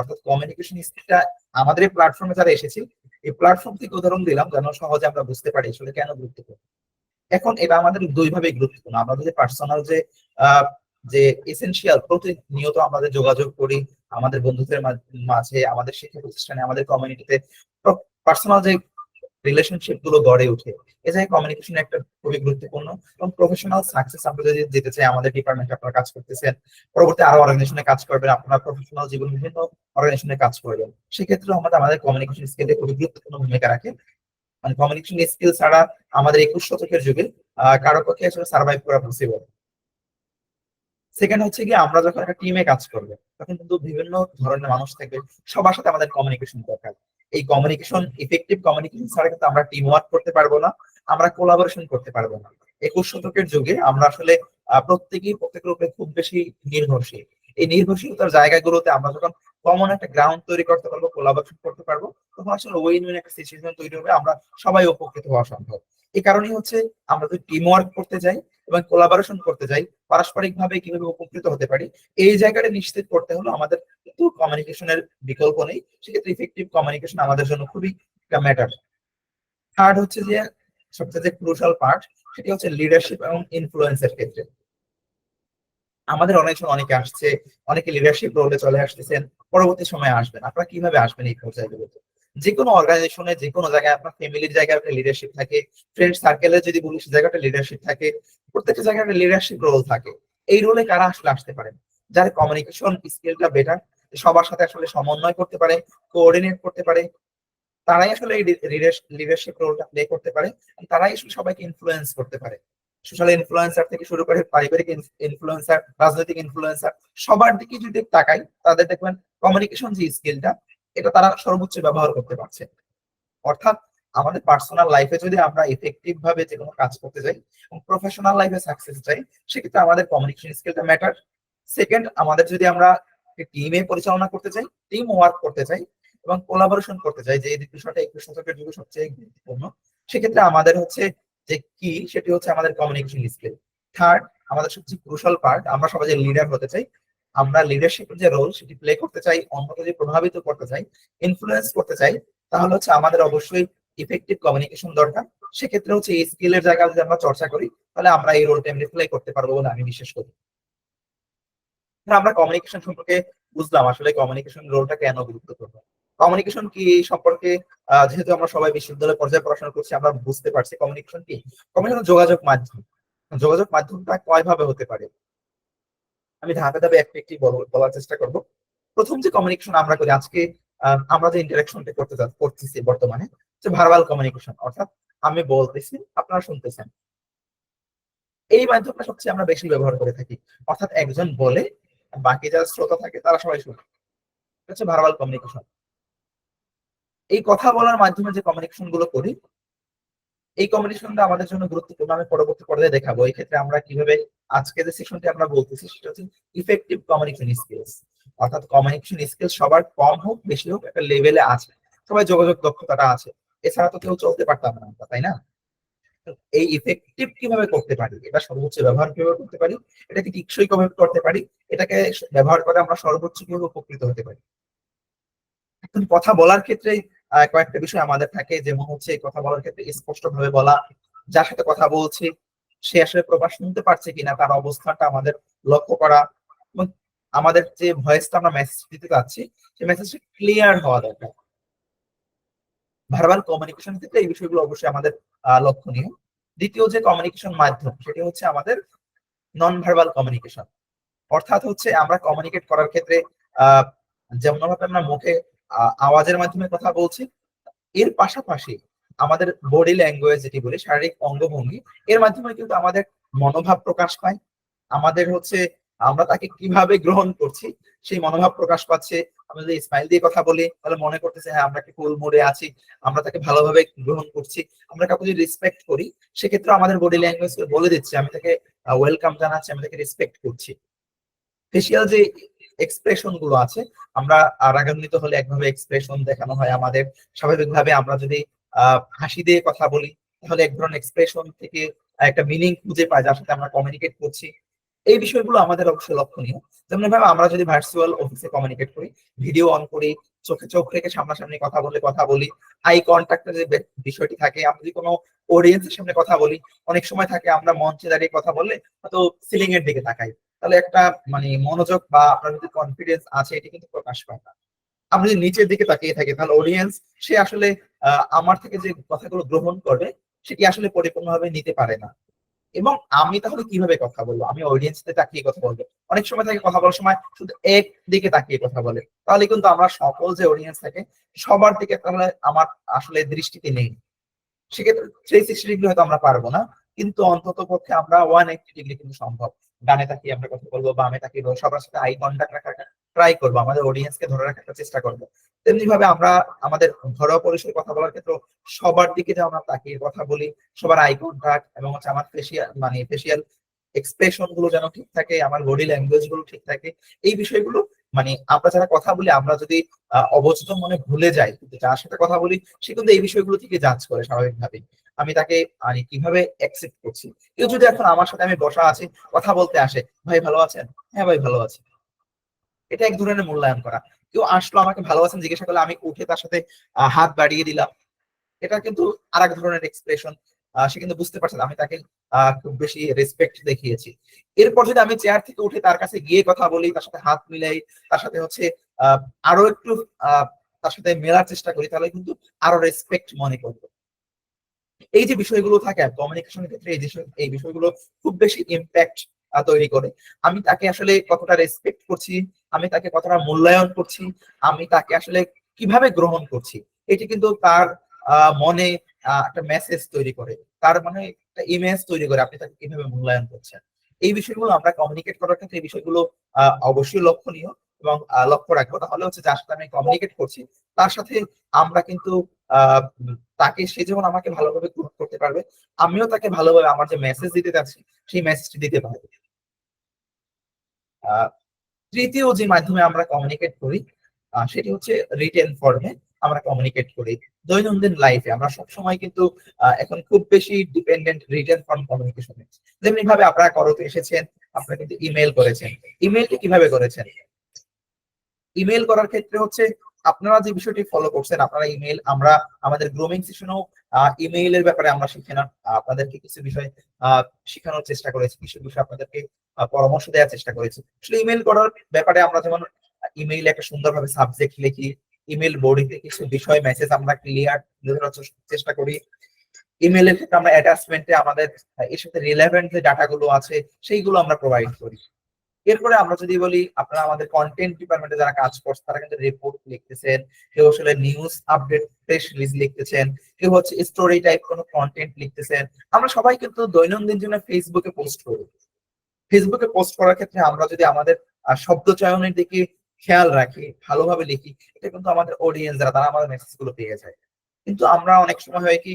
অর্থাৎ কমিউনিকেশন স্কিলটা আমাদের এই প্ল্যাটফর্মে যারা এসেছি, এই প্ল্যাটফর্ম থেকে উদাহরণ দিলাম যেন সহজে আমরা বুঝতে পারি আসলে কেন গুরুত্বপূর্ণ। এখন এটা আমাদের দুই ভাবে গুরুত্বপূর্ণ। আমরা যদি পার্সোনাল আহ, যে এসেনশিয়াল প্রতিনিয়ত আমাদের যোগাযোগ করি আমাদের বন্ধুদের মাঝে, আমাদের শিক্ষা প্রতিষ্ঠানে, আমাদের কমিউনিটিতে পার্সোনাল যে রিলেশনশিপ গুলো গড়ে ওঠে, এ জায়গায় কমিউনিকেশন একটা খুবই গুরুত্বপূর্ণ। এবং প্রফেশনাল সাকসেস আমরা যদি যেতে চাই, আমাদের ডিপার্টমেন্টে আপনারা কাজ করতেছেন, পরবর্তী আরো অর্গানাইজেশনে কাজ করবেন, আপনারা প্রফেশনাল জীবন বিভিন্ন অর্গানাইজেশনে কাজ করবেন, সেক্ষেত্রে আমাদের কমিউনিকেশন স্কিলটা খুবই গুরুত্বপূর্ণ ভূমিকা রাখে। মানে কমিউনিকেশন স্কিল ছাড়া আমাদের 21 শতকের যুগে কারো পক্ষে আসলে সার্ভাইভ করা পসিবল। সেকেন্ড হচ্ছে কি, আমরা যখন একটা টিমে কাজ করবো তখন কিন্তু বিভিন্ন ধরনের মানুষ থাকবে, সবার সাথে আমাদের কমিউনিকেশন দরকার। এই কমিউনিকেশন, ইফেক্টিভ কমিউনিকেশন ছাড়া কিন্তু আমরা টিম ওয়ার্ক করতে পারবো না, আমরা কোলাবোরেশন করতে পারবো না। 21 শতকের যুগে আমরা আসলে প্রত্যেকেই প্রত্যেকের উপরে খুব বেশি নির্ভরশীল। এই নির্ভরশীলতার জায়গাগুলোতে আমরা যখন কমন একটা গ্রাউন্ড তৈরি করতে পারবো, কোলাবোরেশন করতে পারবো, তখন আসলে উইন উইন একটা সিচুয়েশন তৈরি হবে, আমরা সবাই উপকৃত হওয়া সম্ভব। এই কারণেই হচ্ছে আমরা যদি টিম ওয়ার্ক করতে যাই এবং কোলাবোরেশন করতে যাই, পারস্পরিক ভাবে কিভাবে উপকৃত হতে পারি, এই জায়গাটা নিশ্চিত করতে হলো আমাদের কিন্তু কমিউনিকেশনের বিকল্প নেই। সেক্ষেত্রে ইফেক্টিভ কমিউনিকেশন আমাদের জন্য খুবই ম্যাটার। থার্ড হচ্ছে যে সবচেয়ে যে ক্রুশাল পার্ট, সেটি হচ্ছে লিডারশিপ এবং ইনফ্লুয়েন্সের ক্ষেত্রে। আমাদের অনেকে আসছে, অনেকে লিডারশিপ রোলে চলে আসতেছেন, পরবর্তী সময়ে আসবেন। আপনারা কিভাবে আসবেন এই পর্যায়গুলোতে? যে কোনো অর্গানাইজেশনে, যে কোনো জায়গায় আপনার ফ্যামিলির জায়গায় একটা লিডারশিপ থাকে, ফ্রেন্ড সার্কেলে যদি বলি সে জায়গাটা লিডারশিপ থাকে, প্রত্যেকটা জায়গায় একটা লিডারশিপ রোল থাকে। এই রোলে কারা আসলে আসতে পারেন? যার কমিউনিকেশন স্কিলটা বেটার, সবার সাথে আসলে সমন্বয় করতে পারে, কোঅর্ডিনেট করতে পারে, তারাই আসলে এই লিডারশিপ রোলটা প্লে করতে পারে। তারাই আসলে সবাইকে ইনফ্লুয়েন্স করতে পারে। সোশ্যাল ইনফ্লুয়েন্সার থেকে শুরু করে পারিবারিক ইনফ্লুয়েন্সার, রাজনৈতিক ইনফ্লুয়েন্সার, সবার দিকে যদি তাকাই, তাদের দেখবেন কমিউনিকেশন যে স্কিলটা, এটা তারা সর্বোচ্চ ব্যবহার করতে পারছে। অর্থাৎ আমাদের পার্সোনাল লাইফে যদি আমরা ইফেক্টিভ ভাবে যে কোনো কাজ করতে যাই এবং প্রফেশনাল লাইফে সাকসেস চাই, সেক্ষেত্রে আমাদের কমিউনিকেশন স্কিলটা ম্যাটার। সেকেন্ড, আমাদের যদি আমরা টিমে পরিচালনা করতে চাই, টিম ওয়ার্ক করতে চাই এবং কোলাবোরেশন করতে চাই, যে এই বিষয়টা 21 শতকের যুগে সবচেয়ে গুরুত্বপূর্ণ, সেক্ষেত্রে আমাদের হচ্ছে যে কি, সেটি হচ্ছে আমাদের কমিউনিকেশন স্কিল। থার্ড, আমাদের সবচেয়ে ক্রুশাল পার্ট, আমরা সবাই যে লিডার হতে চাই, আমরা লিডারশিপের যে রোল সেটি প্লে করতে চাই, অন্যকে যদি প্রভাবিত করতে চাই, ইনফ্লুয়েন্স করতে চাই, তাহলে হচ্ছে আমাদের অবশ্যই ইফেক্টিভ কমিউনিকেশন দরকার। সেক্ষেত্রে হচ্ছে এই স্কিলের জায়গা যদি আমরা চর্চা করি, তাহলে আমরা এই রোলটা এমনি প্লে করতে পারবো বলে আমি বিশ্বাস করি। আমরা কমিউনিকেশন সম্পর্কে বুঝলাম আসলে কমিউনিকেশন রোলটা কেন গুরুত্বপূর্ণ। কমিউনিকেশন কি সম্পর্কে যেহেতু আমরা সবাই বিশ্ববিদ্যালয় পর্যায়ে পড়াশোনা করছি, আমরা বুঝতে পারছি কমিউনিকেশন কি। কমিউনিকেশন যোগাযোগ মাধ্যম। যোগাযোগ মাধ্যমটা কয় ভাবে হতে পারে, আমি ধাপে ধাপে একটা একটি বলার চেষ্টা করব। প্রথম যে কমিউনিকেশন আমরা করি আজকে, আমরা যে ইন্টারাকশনটা করতেছি বর্তমানে, যে ভার্বাল কমিউনিকেশন, অর্থাৎ আমি বলতেছি, আপনারা শুনতেছেন। এই মাধ্যমটা সবচেয়ে আমরা বেশি ব্যবহার করে থাকি। অর্থাৎ একজন বলে, বাকি যারা শ্রোতা থাকে তারা সবাই শুনে। এটা হচ্ছে ভার্বাল কমিউনিকেশন। এই কথা বলার মাধ্যমে যে কমিউনিকেশন গুলো করি, এই কমিউনিকেশনটা আমাদের জন্য গুরুত্বপূর্ণ। আমি পরবর্তী পর্যায়ে দেখাবো এই ক্ষেত্রে আমরা কিভাবে আজকে যে সেশনটি আমরা বলতেছি সেটা হচ্ছে ইফেক্টিভ কমিউনিকেশন স্কিলস। অর্থাৎ কমিউনিকেশন স্কিলস সবার কম হোক বেশি হোক একটা লেভেলে আছে, সবাই যোগাযোগ দক্ষতাটা আছে, এছাড়া তো কেউ চলতে পারতাম না আমরা, তাই না? এই ইফেক্টিভ কিভাবে করতে পারি, এটা সর্বোচ্চ ব্যবহার কিভাবে করতে পারি, এটাকে টিকসই কিভাবে করতে পারি, এটাকে ব্যবহার করে আমরা সর্বোচ্চ কিভাবে উপকৃত হতে পারি। এখন কথা বলার ক্ষেত্রে কয়েকটা বিষয় আমাদের থাকে, যেমন হচ্ছে কথা বলার ক্ষেত্রে স্পষ্ট ভাবে বলা, যার সাথে কথা বলছি সে আসলে প্রকাশ শুনতে পারছে কিনা তার অবস্থানটা আমাদের লক্ষ্য করা, এবং আমাদের যে ভয়েসটা আমরা মেসেজ দিতে চাচ্ছি সেই মেসেজটা ক্লিয়ার হওয়া দরকার। ভার্বাল কমিউনিকেশন ক্ষেত্রে এই বিষয়গুলো অবশ্যই আমাদের লক্ষণীয়। দ্বিতীয় যে কমিউনিকেশন মাধ্যম সেটি হচ্ছে আমাদের নন ভার্বাল কমিউনিকেশন। অর্থাৎ হচ্ছে আমরা কমিউনিকেট করার ক্ষেত্রে আহ যেমন ভাবে আমরা মুখে আওয়াজের মাধ্যমে কথা বলছি, এর পাশাপাশি আমাদের বডি ল্যাঙ্গুয়েজ যেটি বলি, শারীরিক অঙ্গভঙ্গি, এর মাধ্যমে কিন্তু আমাদের মনোভাব প্রকাশ পায়। আমাদের হচ্ছে আমরা তাকে কিভাবে গ্রহণ করছি সেই মনোভাব প্রকাশ পাচ্ছে। আমরা যদি স্মাইল দিয়ে কথা বলি তাহলে মনে করতেছে হ্যাঁ আমরা কি ফুল মুডে আছি, আমরা তাকে ভালোভাবে গ্রহণ করছি। আমরা কাউকে যদি রেসপেক্ট করি, সেক্ষেত্রে আমাদের বডি ল্যাঙ্গুয়েজ বলে দিচ্ছে আমি তাকে ওয়েলকাম জানাচ্ছি, আমি তাকে রেসপেক্ট করছি। ফেসিয়াল যে এক্সপ্রেশন গুলো আছে, আমরা রাগান্বিত হলে একভাবে এক্সপ্রেশন দেখানো হয় আমাদের, স্বাভাবিকভাবে আমরা যদি হাসি দিয়ে কথা বলি তাহলে এক ধরনের এক্সপ্রেশন থেকে একটা মিনিং খুঁজে পাই যার সাথে আমরা কমিউনিকেট করছি। এই বিষয়গুলো আমাদের অবশ্যই লক্ষণীয়। যেমন ভাবে আমরা যদি ভার্চুয়াল অফিসে কমিউনিকেট করি, ভিডিও অন করি, চোখে চোখ রেখে সামনাসামনি কথা বলি, আই কন্ট্যাক্টের যে বিষয়টি থাকে, আমরা যদি কোনো অডিয়েন্সের সামনে কথা বলি, অনেক সময় থাকে আমরা মঞ্চে দাঁড়িয়ে কথা বললে হয়তো সিলিং এর দিকে তাকাই, তাহলে একটা মানে মনোযোগ বা আপনার যদি কনফিডেন্স আছে এটি কিন্তু প্রকাশ পায় না। আমরা যদি নিচের দিকে তাকিয়ে থাকি তাহলে অডিয়েন্স সে আসলে আমার থেকে যে কথাগুলো গ্রহণ করবে সেটি আসলে পরিপূর্ণভাবে নিতে পারে না। এবং আমি তাহলে কিভাবে কথা বলবো? আমি অডিয়েন্সে তাকিয়ে কথা বলবো। অনেক সময় থাকে কথা বলার সময় শুধু এক দিকে তাকিয়ে কথা বলে। তাহলে কিন্তু আমরা সকল যে অডিয়েন্স থাকে সবার দিকে তাহলে আমার আসলে দৃষ্টিতে নেই। সেক্ষেত্রে 360 ডিগ্রি হয়তো আমরা পারবো না, কিন্তু অন্তত পক্ষে আমরা 180 ডিগ্রি কিন্তু সম্ভব। ডানে তাকিয়ে আমরা কথা বলবো, বামে তাকিয়ে বলবো, সবার সাথে আই কন্টাক্ট রাখার ট্রাই করবো, আমাদের অডিয়েন্সকে ধরে রাখার চেষ্টা করবো। তেমনি ভাবে আমরা আমাদের ঘরোয়া পরিসরে কথা বলার ক্ষেত্রে সবার দিকে যে আমরা তাকিয়ে কথা বলি, সবার আই কন্টাক্ট এবং হচ্ছে আমার ফেসিয়াল এক্সপ্রেশন গুলো যেন ঠিক থাকে, আমার বডি ল্যাঙ্গুয়েজ গুলো ঠিক থাকে। এই বিষয়গুলো মানে আমরা যারা কথা বলি আমরা যদি অবচেতন মনে ভুলে যাই, কিন্তু যার সাথে কথা বলি সে কিন্তু এই বিষয়গুলো থেকে জাজ করে স্বাভাবিকভাবে। আমি তাকে মানে কিভাবে অ্যাকসেপ্ট করছি। কেউ যদি এখন আমার সাথে আমি বসা আছি কথা বলতে আসে, ভাই ভালো আছেন? হ্যাঁ ভাই ভালো আছি, এটা এক ধরনের মূল্যায়ন করা। কেউ আসলো আমাকে ভালো আছেন জিজ্ঞাসা করলে আমি উঠে তার সাথে হাত বাড়িয়ে দিলাম, এটা কিন্তু আরেক ধরনের এক্সপ্রেশন। সে কিন্তু বুঝতে পারছে না আমি তাকে খুব বেশি রেসপেক্ট দেখিয়েছি। এরপর যদি আমি চেয়ার থেকে উঠে তার কাছে গিয়ে কথা বলি, তার সাথে হাত মিলাই, তার সাথে হচ্ছে আহ, আরো একটু আহ, তার সাথে মেলার চেষ্টা করি, তাহলে কিন্তু আরো রেসপেক্ট মনে করবো। এই যে বিষয়গুলো থাকে কমিউনিকেশনের ক্ষেত্রে, এই বিষয়গুলো খুব বেশি ইম্প্যাক্ট তৈরি করে। আমি তাকে আসলে কতটা রেসপেক্ট করছি, আমি তাকে কতটা মূল্যায়ন করছি, আমি তাকে আসলে কিভাবে গ্রহণ করছি, এটি কিন্তু তার মনে একটা মেসেজ তৈরি করে, তার মানে একটা ইমেজ তৈরি করে আপনি তাকে কিভাবে মূল্যায়ন করছেন। এই বিষয়গুলো আমরা কমিউনিকেট করার ক্ষেত্রে এই বিষয়গুলো অবশ্যই লক্ষণীয় এবং লক্ষ্য রাখবো। তাহলে হচ্ছে যার সাথে আমি কমিউনিকেট করছি তার সাথে আমরা কিন্তু আহ তাকে, সে যখন আমাকে ভালোভাবে গ্রহণ করতে পারবে, আমিও তাকে ভালোভাবে আমার যে মেসেজ দিতে চাচ্ছি সেই মেসেজটি দিতে পারবো। আহ তৃতীয় যে মাধ্যমে আমরা কমিউনিকেট করি সেটি হচ্ছে রিটেন ফর্মে আমরা কমিউনিকেট করি। দৈনন্দিন লাইফে আমরা সবসময় কিন্তু এখন খুব বেশি ডিপেন্ডেন্ট রিটেন ফর্ম কমিউনিকেশনে। যেমনি ভাবে আপনারা করতে এসেছেন, আপনারা কিন্তু ইমেল করেছেন। ইমেলটি কিভাবে করেছেন? ইমেল করার ক্ষেত্রে হচ্ছে আপনারা যে বিষয়টি ফলো করছেন, আপনারা ইমেল, আমরা আমাদের গ্রুমিং সেশনেও ইমেইলের ব্যাপারে আমরা আপনাদেরকে কিছু বিষয় আহ শেখানোর চেষ্টা করেছি, কিছু বিষয় আপনাদেরকে পরামর্শ দেওয়ার চেষ্টা করেছি। আসলে ইমেল করার ব্যাপারে আমরা যেমন ইমেইলে একটা সুন্দরভাবে সাবজেক্ট লিখি, ইমেল বডিতে কিছু বিষয় মেসেজ আমরা ক্লিয়ার ধরার চেষ্টা করি। ইমেলের ক্ষেত্রে আমরা অ্যাটাচমেন্টে আমাদের এর সাথে রিলেভেন্ট যে ডাটাগুলো আছে সেইগুলো আমরা প্রোভাইড করি। এরপরে আমরা যদি বলি, আপনারা আমাদের কন্টেন্ট ডিপার্টমেন্টে যারা কাজ করছে তারা কিন্তু রিপোর্ট লিখতেছেন, কেউ আসলে নিউজ আপডেট প্রেস রিলিজ লিখতেছেন, কেউ হচ্ছে স্টোরি টাইপ কোনো কন্টেন্ট লিখতেছেন। আমরা সবাই কিন্তু দৈনন্দিন জীবনে ফেসবুকে পোস্ট করি। ফেসবুকে পোস্ট করার ক্ষেত্রে আমরা যদি আমাদের শব্দ চয়নের দিকে খেয়াল রাখি, ভালোভাবে লিখি, এটা কিন্তু আমাদের অডিয়েন্স যারা তারা আমাদের মেসেজ গুলো পেয়ে যায়। কিন্তু আমরা অনেক সময় হয় কি,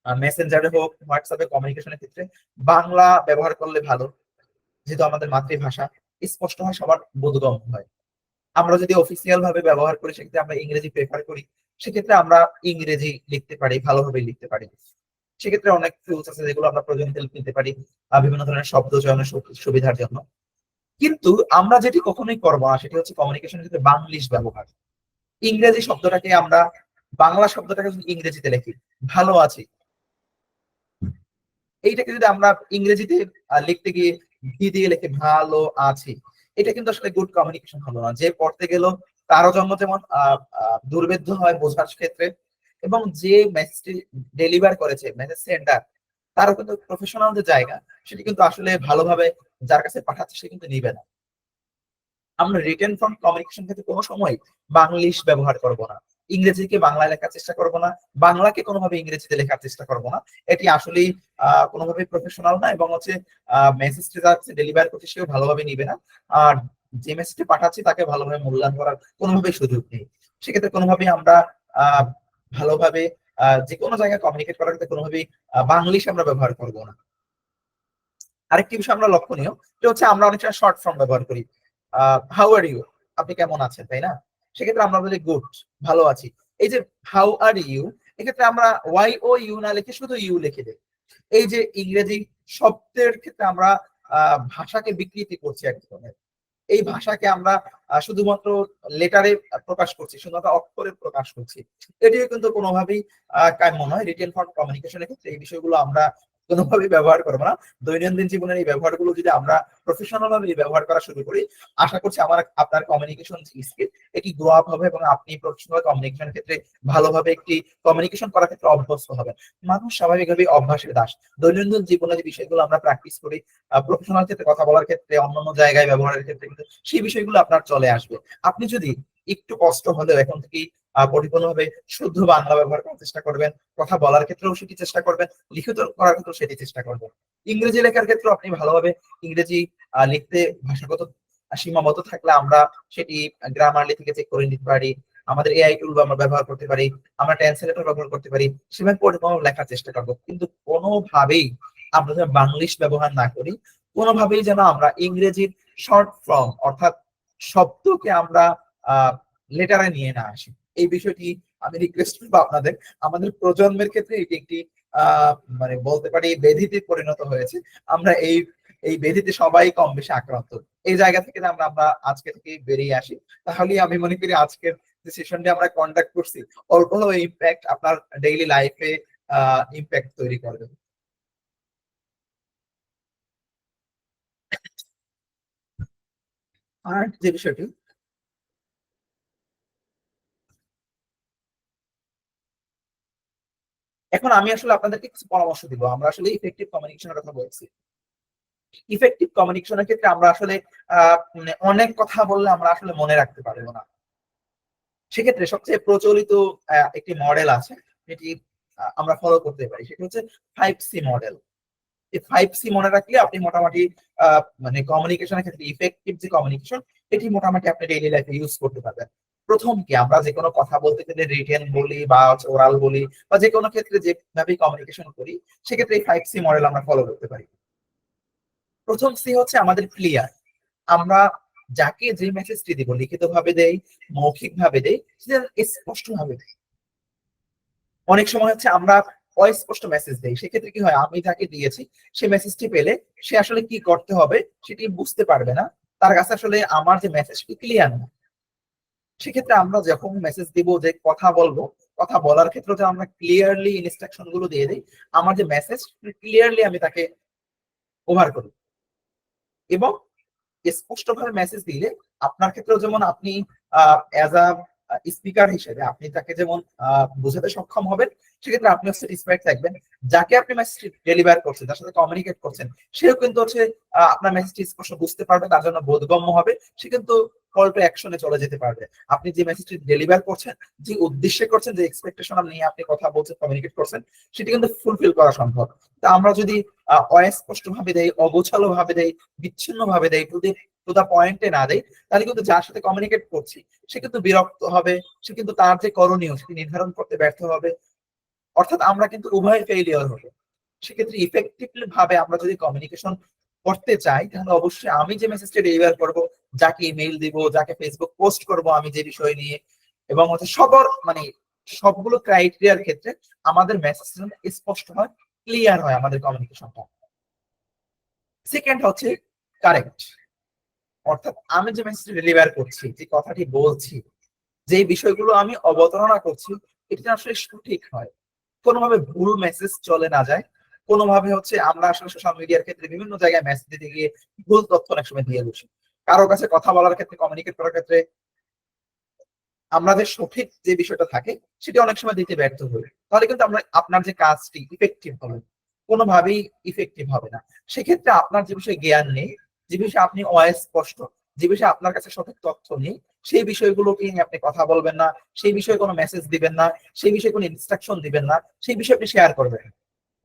মেসেঞ্জারে হোক হোয়াটসঅ্যাপে কমিউনিকেশনের ক্ষেত্রে বাংলা ব্যবহার করলে ভালো, যেহেতু আমাদের মাতৃভাষা স্পষ্ট হয়, সবার বোধগম্য হয়। আমরা যদি অফিসিয়াল ভাবে ব্যবহার করি সেক্ষেত্রে আমরা ইংরেজি প্রেফার করি, সেক্ষেত্রে আমরা ইংরেজি লিখতে পারি, ভালোভাবে লিখতে পারি। সেক্ষেত্রে অনেক টুলস আছে যেগুলো আমরা প্রয়োজন নিতে পারি বিভিন্ন ধরনের শব্দ চয়নের সুবিধার জন্য। কিন্তু আমরা যেটি কখনোই করবো না সেটি হচ্ছে কমিউনিকেশনের ক্ষেত্রে বাংলিশ ব্যবহার। ইংরেজি শব্দটাকে আমরা বাংলা শব্দটাকে যদি ইংরেজিতে লিখি, ভালো আছি, এইটাকে যদি আমরা ইংরেজিতে লিখতে গিয়ে ভি দিয়ে লিখে ভালো আছি, এটা কিন্তু আসলে গুড কমিউনিকেশন হলো না। যে পড়তে গেল তারও জন্য যেমন দুর্বেদ্য হয় বোঝার ক্ষেত্রে, এবং যে মেসেজটি ডেলিভার করেছে মেসেজ সেন্ডার তারও কিন্তু প্রফেশনাল যে জায়গা সেটি কিন্তু আসলে ভালোভাবে যার কাছে পাঠাচ্ছে সে কিন্তু নিবে না। আমরা রিটেন ফর্ম কমিউনিকেশন ক্ষেত্রে কোনো সময় বাংলিশ ব্যবহার করব না, ইংরেজিকে বাংলায় লেখার চেষ্টা করব না, বাংলাকে কোনোভাবে ইংরেজিতে লেখার চেষ্টা করব না। এটি আসলেই কোনোভাবে প্রফেশনাল না, এবং হচ্ছে মেসেজটি যাচ্ছে ডেলিভার করতে সেও ভালোভাবে নিবে না। আর যে মেসেজটি পাঠাচ্ছি তাকে ভালোভাবে মূল্যায়ন করার কোনোভাবেই সুযোগ নেই। সেক্ষেত্রে কোনোভাবেই আমরা আহ ভালোভাবে যে কোনো জায়গায় কমিউনিকেট করার ক্ষেত্রে কোনোভাবেই বাংলিশ আমরা ব্যবহার করব না। আরেকটি বিষয় আমরা লক্ষণীয়, সেটা হচ্ছে আমরা অনেক সময় শর্ট ফর্ম ব্যবহার করি। হাউ আর ইউ, আপনি কেমন আছেন, তাই না? সেক্ষেত্রে আমরা বলি গুড, ভালো আছি। এই যে হাউ আর ইউ, এক্ষেত্রে আমরা ওয়াই ও ইউ না লিখে শুধু ইউ লিখে দিই। এই যে ইংরেজি শব্দের ক্ষেত্রে আমরা ভাষাকে বিকৃতি করছি এক ধরনের। এই ভাষাকে আমরা শুধুমাত্র লেটারে প্রকাশ করছি, শুধুমাত্র অক্ষরে প্রকাশ করছি। এটিও কিন্তু কোনোভাবেই কাম্য নয়। রিটেন ফর্ম কমিউনিকেশনের ক্ষেত্রে এই বিষয়গুলো আমরা কোনোভাবেই ব্যবহার করবো না। দৈনন্দিন জীবনের এই ব্যবহারগুলো যদি আমরা প্রফেশনাল ভাবে ব্যবহার করা শুরু করি, আশা করছি আপনার কমিউনিকেশন স্কিল এটি গ্রো আপ হবে এবং আপনি প্রফেশনাল কমিউনিকেশনের ক্ষেত্রে ভালোভাবে একটি কমিউনিকেশন করার ক্ষেত্রে অভ্যস্ত হবেন। মানুষ স্বাভাবিকভাবে অভ্যাসের দাস। দৈনন্দিন জীবনে যে বিষয়গুলো আমরা প্র্যাকটিস করি, প্রফেশনাল ক্ষেত্রে কথা বলার ক্ষেত্রে, অন্যান্য জায়গায় ব্যবহারের ক্ষেত্রে কিন্তু সেই বিষয়গুলো আপনার চলে আসবে। আপনি যদি একটু কষ্ট হলেও এখন থেকেই পরিপূর্ণভাবে শুদ্ধ বাংলা ব্যবহার করার চেষ্টা করবেন, কথা বলার ক্ষেত্রেও সেটি চেষ্টা করবেন, লিখিত করার ক্ষেত্রেও সেটি চেষ্টা করবেন। ইংরেজি লেখার ক্ষেত্রেও আপনি ভালোভাবে ইংরেজি লিখতে ভাষাগত সীমাবদ্ধ থাকলে আমরা সেটি গ্রামারলি থেকে চেক করে নিতে পারি। আমাদের এআই টুল আমরা ব্যবহার করতে পারি, আমরা ট্রান্সলেটর ব্যবহার করতে পারি। সেভাবে পরিপূর্ণ লেখার চেষ্টা করবো, কিন্তু কোনোভাবেই আমরা যেন বাংলিশ ব্যবহার না করি, কোনোভাবেই যেন আমরা ইংরেজির শর্ট ফর্ম অর্থাৎ শব্দকে আমরা লেটারে নিয়ে না আসি। এই বিষয়টি আমি রিকোয়েস্ট করবো আপনাদের। আমাদের প্রজন্মের ক্ষেত্রে এটি একটি মানে বলতে পারি ব্যাধিতে পরিণত হয়েছে। আমরা এই এই ব্যাধিতে সবাই কম বেশি আক্রান্ত। এই জায়গা থেকে আমরা আমরা আজকে থেকে বেরিয়ে আসি, তাহলে আমি মনে করি আজকের যে সেশনটি আমরা কন্ডাক্ট করছি অল্প হলেও ইম্প্যাক্ট আপনার ডেইলি লাইফে ইম্প্যাক্ট তৈরি করবে। আর যে বিষয়টি এখন আমি আসলে আপনাদেরকে কিছু পরামর্শ দিব। আমরা আসলে ইফেক্টিভ কমিউনিকেশনের কথা বলছি। ইফেক্টিভ কমিউনিকেশনের ক্ষেত্রে আমরা আসলে মানে অনেক কথা বললে আমরা আসলে মনে রাখতে পারবো না। সেক্ষেত্রে সবচেয়ে প্রচলিত একটি মডেল আছে, যেটি আমরা ফলো করতে পারি, সেটা হচ্ছে 5C মডেল। এই 5C মনে রাখলে আপনি মোটামুটি মানে কমিউনিকেশনের ক্ষেত্রে ইফেক্টিভ যে কমিউনিকেশন, এটি মোটামুটি আপনি ডেইলি লাইফে ইউজ করতে পারবেন। প্রথম কি, আমরা যে কোনো কথা বলতে গেলে রিটেন বলি বা ওরাল বলি বা যে কোনো ক্ষেত্রে যেভাবে কমিউনিকেশন করি, সেক্ষেত্রে এই 5C মডেল আমরা ফলো করতে পারি। প্রথম সি হচ্ছে আমাদের ক্লিয়ার। আমরা যাকে যে মেসেজটি দিব, লিখিত ভাবে দেই, মৌখিক ভাবে দেই, সেটা স্পষ্ট ভাবে দেই। অনেক সময় হচ্ছে আমরা অস্পষ্ট মেসেজ দেই। সেক্ষেত্রে কি হয়, আমি যাকে দিয়েছি সে মেসেজটি পেলে সে আসলে কি করতে হবে সেটি বুঝতে পারবে না, তার কাছে আসলে আমার যে মেসেজটি ক্লিয়ার না। সেক্ষেত্রে আমরা যখন মেসেজ দিব, যে কথা বলবো, কথা বলার ক্ষেত্রে যে আমরা ক্লিয়ারলি ইনস্ট্রাকশন গুলো দিয়ে দিই, আমার যে মেসেজ ক্লিয়ারলি আমি তাকে ওভার করি। এবং স্পষ্টভাবে মেসেজ দিলে আপনার ক্ষেত্রেও যেমন আপনি অ্যাজ আ স্পিকার হিসেবে আপনি তাকে যেমন বোঝাতে সক্ষম হবেন, সেক্ষেত্রে আপনিও স্যাটিসফাইড থাকবেন। যাকে আপনি মেসেজ ডেলিভার করছেন, যার সাথে কমিউনিকেট করছেন, সেও কিন্তু হচ্ছে আপনার মেসেজটি স্পষ্ট বুঝতে পারবে, তার জন্য বোধগম্য হবে, সে কিন্তু কল টু অ্যাকশনে চলে যেতে পারবে। আপনি যে মেসেজটি ডেলিভার করছেন, যে উদ্দেশ্যে করছেন, যে এক্সপেকটেশন নিয়ে আপনি কথা বলছেন, কমিউনিকেট করছেন, সেটি কিন্তু ফুলফিল করা সম্ভব। তা আমরা যদি অস্পষ্ট ভাবে দেই, অগোছালো ভাবে দেই, বিচ্ছিন্ন ভাবে দেই, টু দা পয়েন্টে না দেই, তাহলে কিন্তু যার সাথে কমিউনিকেট করছি সে কিন্তু বিরক্ত হবে, সে কিন্তু তার যে করণীয় সেটি নির্ধারণ করতে ব্যর্থ হবে। অর্থাৎ আমরা কিন্তু উভয় ফেইলিওর হবে। সেক্ষেত্রে ইফেক্টিভলি ভাবে আমরা যদি কমিউনিকেশন করতে চাই, তাহলে অবশ্যই আমি যে মেসেজটা ডেলিভার করব, যাকে ইমেইল দিব, যাকে ফেসবুক পোস্ট করব আমি যে বিষয় নিয়ে, এবং হচ্ছে সবার মানে সবগুলো ক্রাইটেরিয়ার ক্ষেত্রে আমাদের মেসেজটা স্পষ্ট হয়, ক্লিয়ার হয় আমাদের কমিউনিকেশনটা। সেকেন্ড হচ্ছে কারেক্ট। অর্থাৎ আমি যে মেসেজ ডেলিভার করছি, যে কথাটি বলছি, যে বিষয়গুলো আমি অবতারণা করছি, এটা আসলে সঠিক হয়, কোনোভাবে ভুল মেসেজ চলে না যায়। কোনোভাবে হচ্ছে আমরা আসলে সোশ্যাল মিডিয়ার ক্ষেত্রে বিভিন্ন জায়গায় মেসেজ দিতে গিয়ে ভুল তথ্য অনেক সময় দিয়ে বসি। কারো কাছে কথা বলার ক্ষেত্রে, কমিউনিকেট করার ক্ষেত্রে আমরা যে সঠিক যে বিষয়টা থাকে সেটা অনেক সময় দিতে ব্যর্থ হই। তাহলে কিন্তু আমরা আপনার যে কাজটি ইফেক্টিভ হবে, কোনোভাবেই ইফেক্টিভ হবে না। সেক্ষেত্রে আপনার যে বিষয়ে জ্ঞান নেই, যে বিষয়ে আপনি অস্পষ্ট, যে বিষয়ে আপনার কাছে সঠিক তথ্য নেই, সেই বিষয়গুলোকে নিয়ে আপনি কথা বলবেন না, সেই বিষয়ে কোনো মেসেজ দিবেন না, সেই বিষয়ে কোনো ইনস্ট্রাকশন দিবেন না, সেই বিষয়ে আপনি শেয়ার করবেন না।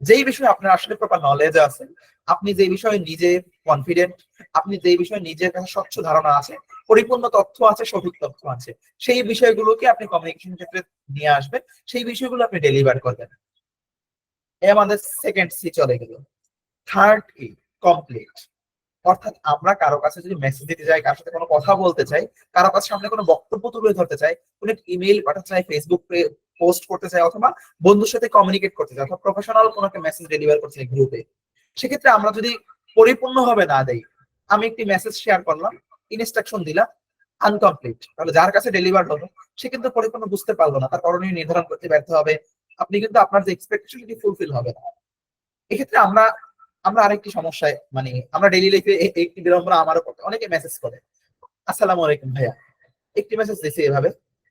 যেই বিষয়ে আপনার আসলে প্রপার নলেজ আছে, আপনি যে বিষয়ে নিজে কনফিডেন্ট, আপনি যে বিষয়ে নিজের কাছে স্বচ্ছ ধারণা আছে, পরিপূর্ণ তথ্য আছে, সঠিক তথ্য আছে, সেই বিষয়গুলোকে আপনি কমিউনিকেশন ক্ষেত্রে নিয়ে আসবেন, সেই বিষয়গুলো আপনি ডেলিভার করবেন। এই আমাদের সেকেন্ড সি চলে গেল। থার্ড কি, কমপ্লিট। অর্থাৎ আমরা কারো কাছে যদি মেসেজ দিতে চাই, কারোর সাথে কোনো কথা বলতে চাই, কারো কাছে সামনে কোনো বক্তব্য তুলে ধরতে চাই, কোনো ইমেল পাঠাতে চাই, ফেসবুক পোস্ট করতে চাই, অথবা বন্ধুর সাথে কমিউনিকেট করতে চাই, অথবা প্রফেশনাল কোনো একটা মেসেজ ডেলিভার করতে চাই গ্রুপে, সেক্ষেত্রে আমরা যদি পরিপূর্ণভাবে না দেই, আমি একটি মেসেজ শেয়ার করলাম, ইনস্ট্রাকশন দিলাম, আনকমপ্লিট, তাহলে যার কাছে ডেলিভার হলো সে কিন্তু পরিপূর্ণ বুঝতে পারলো না, তার করণীয় নির্ধারণ করতে ব্যর্থ হবে, আপনি কিন্তু আপনার যে এক্সপেকটেশন ফুলফিল হবে না। এক্ষেত্রে আমরা আমরা আরেকটি সমস্যায়, মানে আমরা ডেইলি লাইফে একটি বিড়ম্বনা আমারও করতে, অনেকে মেসেজ করে আসসালামু আলাইকুম ভাইয়া, একটি মেসেজ দিছে এভাবে,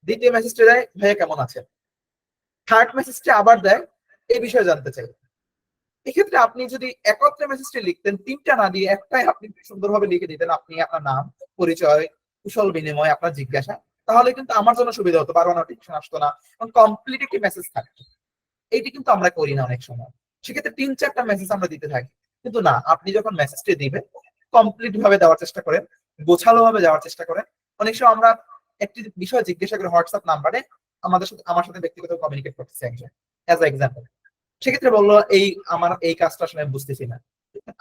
দ্বিতীয় মেসেজটা দেয় ভাইয়া কেমন আছেন, থার্ড মেসেজটা আবার দেয় এই বিষয়ে জানতে চাই। এক্ষেত্রে আপনি যদি একত্রে মেসেজটি লিখতেন, তিনটা না দিয়ে একটাই আপনি সুন্দরভাবে লিখে দিতেন, আপনি আপনার নাম, পরিচয়, কুশল বিনিময়, আপনার জিজ্ঞাসা, তাহলে কিন্তু আমার জন্য সুবিধা হতো, বারবার নোটিফিকেশন আসতো না, এবং কমপ্লিট একটি মেসেজ থাকতো। এইটি কিন্তু আমরা করি না অনেক সময়, সেক্ষেত্রে 3-4টা মেসেজ আমরা দিতে থাকি। কিন্তু না, আপনি যখন মেসেজটি দিবেন কমপ্লিট ভাবে দেওয়ার চেষ্টা করেন, গোছালো ভাবে দেওয়ার চেষ্টা করেন। অনেক সময় আমরা একটি বিষয় জিজ্ঞাসা করে হোয়াটসঅ্যাপ নাম্বারে আমার সাথে ব্যক্তিগত কমিউনিকেট করতেছে একজন, অ্যাজ এ এক্সাম্পল, সেক্ষেত্রে বললো এই আমার এই কাজটা আসলে আমি বুঝতেছি না,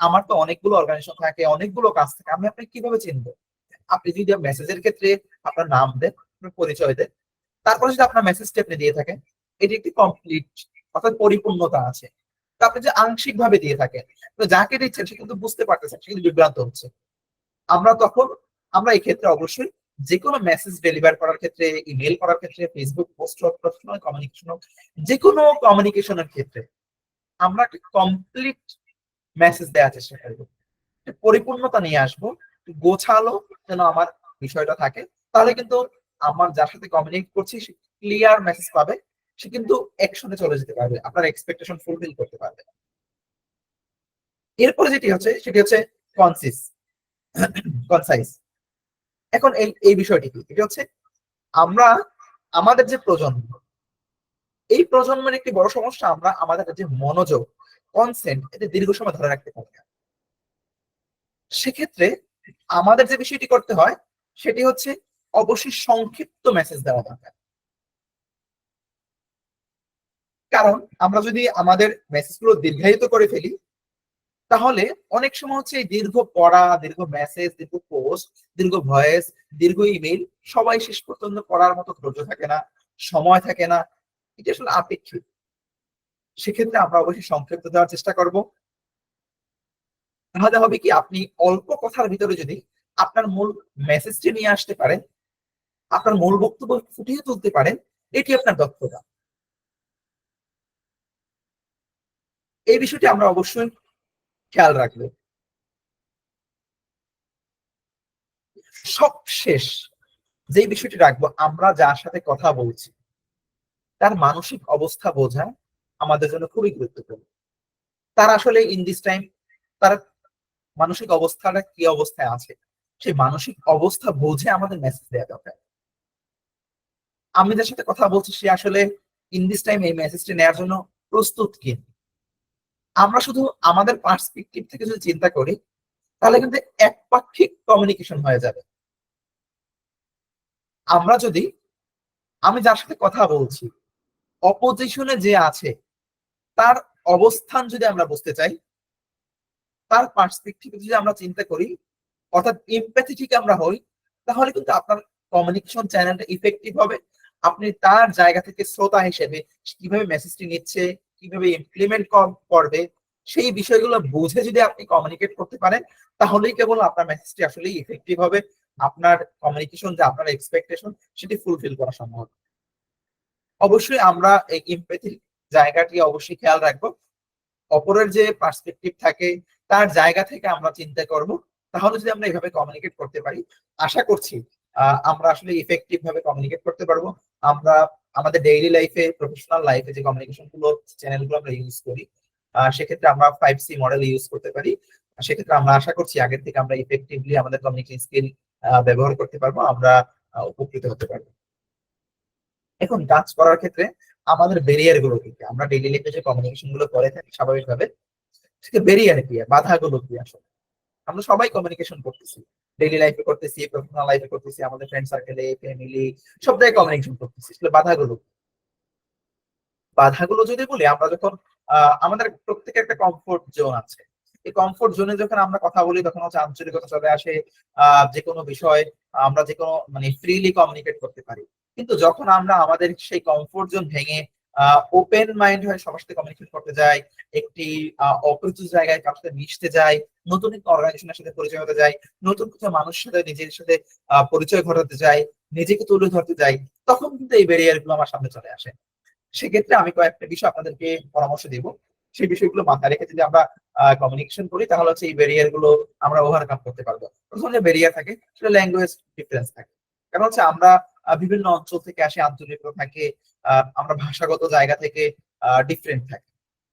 আমার তো অনেকগুলো অর্গানাইজেশন থাকে, অনেকগুলো কাজ থাকে, আমি আপনাকে কিভাবে চিনবো? আপনি যদি মেসেজের ক্ষেত্রে আপনার নাম দেন, আপনার পরিচয় দেন, তারপরে যদি আপনার মেসেজটি আপনি দিয়ে থাকেন, এটি একটি কমপ্লিট, অর্থাৎ পরিপূর্ণতা আছে। তো আপনি যে আংশিক ভাবে দিয়ে থাকেন, তো যাকে দিচ্ছেন সে কিন্তু বুঝতে পারতেছেন, সে কিন্তু বিভ্রান্ত হচ্ছে। আমরা এই ক্ষেত্রে অবশ্যই যে কোনো মেসেজ ডেলিভার করার ক্ষেত্রে, ইমেল করার ক্ষেত্রে, ফেসবুক পোস্ট হোক, প্রফেশনাল কমিউনিকেশন হোক, যে কোনো কমিউনিকেশনের ক্ষেত্রে আমরা একটা কমপ্লিট মেসেজ দেওয়ার চেষ্টা করবো, পরিপূর্ণতা নিয়ে আসবো, গোছালো যেন আমার বিষয়টা থাকে, তাহলে কিন্তু আমার যার সাথে কমিউনিকেট করছি সে ক্লিয়ার মেসেজ পাবে, সে কিন্তু একশনে চলে যেতে পারবে, আপনার এক্সপেকটেশন ফুলফিল করতে পারবে। এরপরে যেটি হচ্ছে সেটি হচ্ছে কনসিস কনসাইজ। এখন এই বিষয়টি কি, এটি হচ্ছে আমরা আমাদের যে প্রজন্ম, এই প্রজন্মের একটি বড় সমস্যা, আমরা আমাদের যে মনোযোগ, কনসেন্ট, এতে দীর্ঘ সময় ধরে রাখতে পারি না। সেক্ষেত্রে আমাদের যে বিষয়টি করতে হয় সেটি হচ্ছে অবশ্যই সংক্ষিপ্ত মেসেজ দেওয়া দরকার। কারণ আমরা যদি আমাদের মেসেজগুলো দীর্ঘায়িত করে ফেলি, তাহলে অনেক সময় হচ্ছে এই দীর্ঘ পড়া, দীর্ঘ মেসেজ, দীর্ঘ পোস্ট, দীর্ঘ ভয়েস, দীর্ঘ ইমেল, সবাই শেষ পর্যন্ত পড়ার মতো ধৈর্য থাকে না, সময় থাকে না, এটা আসলে আপেক্ষিক। সেক্ষেত্রে আমরা অবশ্যই সংক্ষিপ্ত দেওয়ার চেষ্টা করব। তাহলে হবে কি, আপনি অল্প কথার ভিতরে যদি আপনার মূল মেসেজটি নিয়ে আসতে পারেন, আপনার মূল বক্তব্য ফুটিয়ে তুলতে পারেন, এটি আপনার দক্ষতা। এই বিষয়টি আমরা অবশ্যই খেয়াল রাখবো। সবশেষ যে বিষয়টি রাখবো, আমরা যার সাথে কথা বলছি তার মানসিক অবস্থা বোঝা আমাদের জন্য খুবই গুরুত্বপূর্ণ। তার আসলে ইন দিস টাইম তার মানসিক অবস্থাটা কি অবস্থায় আছে, সেই মানসিক অবস্থা বুঝে আমাদের মেসেজ দেওয়া দরকার। আমি যার সাথে কথা বলছি সে আসলে ইন দিস টাইম এই মেসেজটি নেওয়ার জন্য প্রস্তুত কি। আমরা শুধু আমাদের পার্সপেক্টিভ থেকে যদি চিন্তা করি, তাহলে কিন্তু একপাক্ষিক কমিউনিকেশন হয়ে যাবে। আমরা যদি, আমি যার সাথে কথা বলছি অপোজিশনে যে আছে তার অবস্থান যদি আমরা বুঝতে চাই, তার পার্সপেক্টিভ যদি আমরা চিন্তা করি, অর্থাৎ এমপ্যাথেটিক আমরা হই, তাহলে কিন্তু আপনার কমিউনিকেশন চ্যানেলটা ইফেক্টিভ হবে। আপনি তার জায়গা থেকে শ্রোতা হিসেবে কিভাবে মেসেজটি নিচ্ছে, কিভাবে ইমপ্লিমেন্ট করবে, সেই বিষয়গুলো বুঝে যদি আপনি কমিউনিকেট করতে পারেন, তাহলেই কেবল আপনার মেসেজটি আসলেই ইফেক্টিভ হবে, আপনার কমিউনিকেশন যে আপনার এক্সপেকটেশন সেটি ফুলফিল করা সম্ভব। অবশ্যই আমরা এই এমপ্যাথির জায়গাটি অবশ্যই খেয়াল রাখবো, অপরের যে পার্সপেক্টিভ থাকে তার জায়গা থেকে আমরা চিন্তা করব, তাহলে যদি আমরা এভাবে কমিউনিকেট করতে পারি, আশা করছি আমরা আসলে ইফেক্টিভ ভাবে কমিউনিকেট করতে পারবো। আমরা আমাদের ডেইলি লাইফে, প্রফেশনাল লাইফে যে কমিউনিকেশন গুলো, চ্যানেল গুলো আমরা ইউজ করি, সেক্ষেত্রে আমরা 5C মডেল ইউজ করতে পারি। সেক্ষেত্রে আমরা আশা করছি আগের থেকে আমরা ইফেক্টিভলি আমাদের কমিউনিকেশন স্কিল ব্যবহার করতে পারবো, আমরা উপকৃত হতে পারবো। এখন কাজ করার ক্ষেত্রে আমাদের ব্যারিয়ার গুলো কি, আমরা ডেইলি লাইফে যে কমিউনিকেশন গুলো করে থাকি স্বাভাবিকভাবে, ব্যারিয়ার কি, বাধাগুলো কি? আসলে আমরা সবাই কমিউনিকেশন করতেছি, ডেইলি লাইফে করতেছি, প্রফেশনাল লাইফে করতেছি, আমাদের ফ্রেন্ড সার্কেলে, ফ্যামিলি, সব জায়গায় কমিউনিকেশন করতেছি। আসলে বাধাগুলো যদি বলি, আমরা যখন আমাদের প্রত্যেকের একটা কমফোর্ট জোন আছে, এই কমফোর্ট জোনে যখন আমরা কথা বলি তখন হচ্ছে আন্তরিকতা চলে আসে, যে কোনো বিষয় আমরা যে কোনো মানে ফ্রিলি কমিউনিকেট করতে পারি। কিন্তু যখন আমরা আমাদের সেই কমফোর্ট জোন ভেঙে ওপেন মাইন্ড হয়ে সবার সাথে কমিউনিকেশন করতে যায়, একটি অপরিচিত জায়গায় কারোর সাথে মিশতে যায়, নতুন একটা অর্গানাইজেশনের সাথে পরিচয় হতে যায়, নতুন কিছু মানুষের সাথে নিজের সাথে পরিচয় ঘটাতে যায়, নিজেকে তুলে ধরতে যায়, তখন কিন্তু এই ব্যারিয়ার গুলো আমার সামনে চলে আসে। সেক্ষেত্রে আমি কয়েকটা বিষয় আপনাদেরকে পরামর্শ দিব। সেই বিষয়গুলো মাথায় রেখে যদি আমরা কমিউনিকেশন করি, তাহলে হচ্ছে এই ব্যারিয়ার গুলো আমরা ওভারকাম করতে পারবো। প্রথম যে ব্যারিয়ার থাকে সেটা ল্যাঙ্গুয়েজ ডিফারেন্স থাকে। কারণ হচ্ছে আমরা বিভিন্ন অঞ্চল থেকে আসি, আঞ্চলিকতা থাকে, আমরা ভাষাগত জায়গা থেকে ডিফারেন্ট থাকি।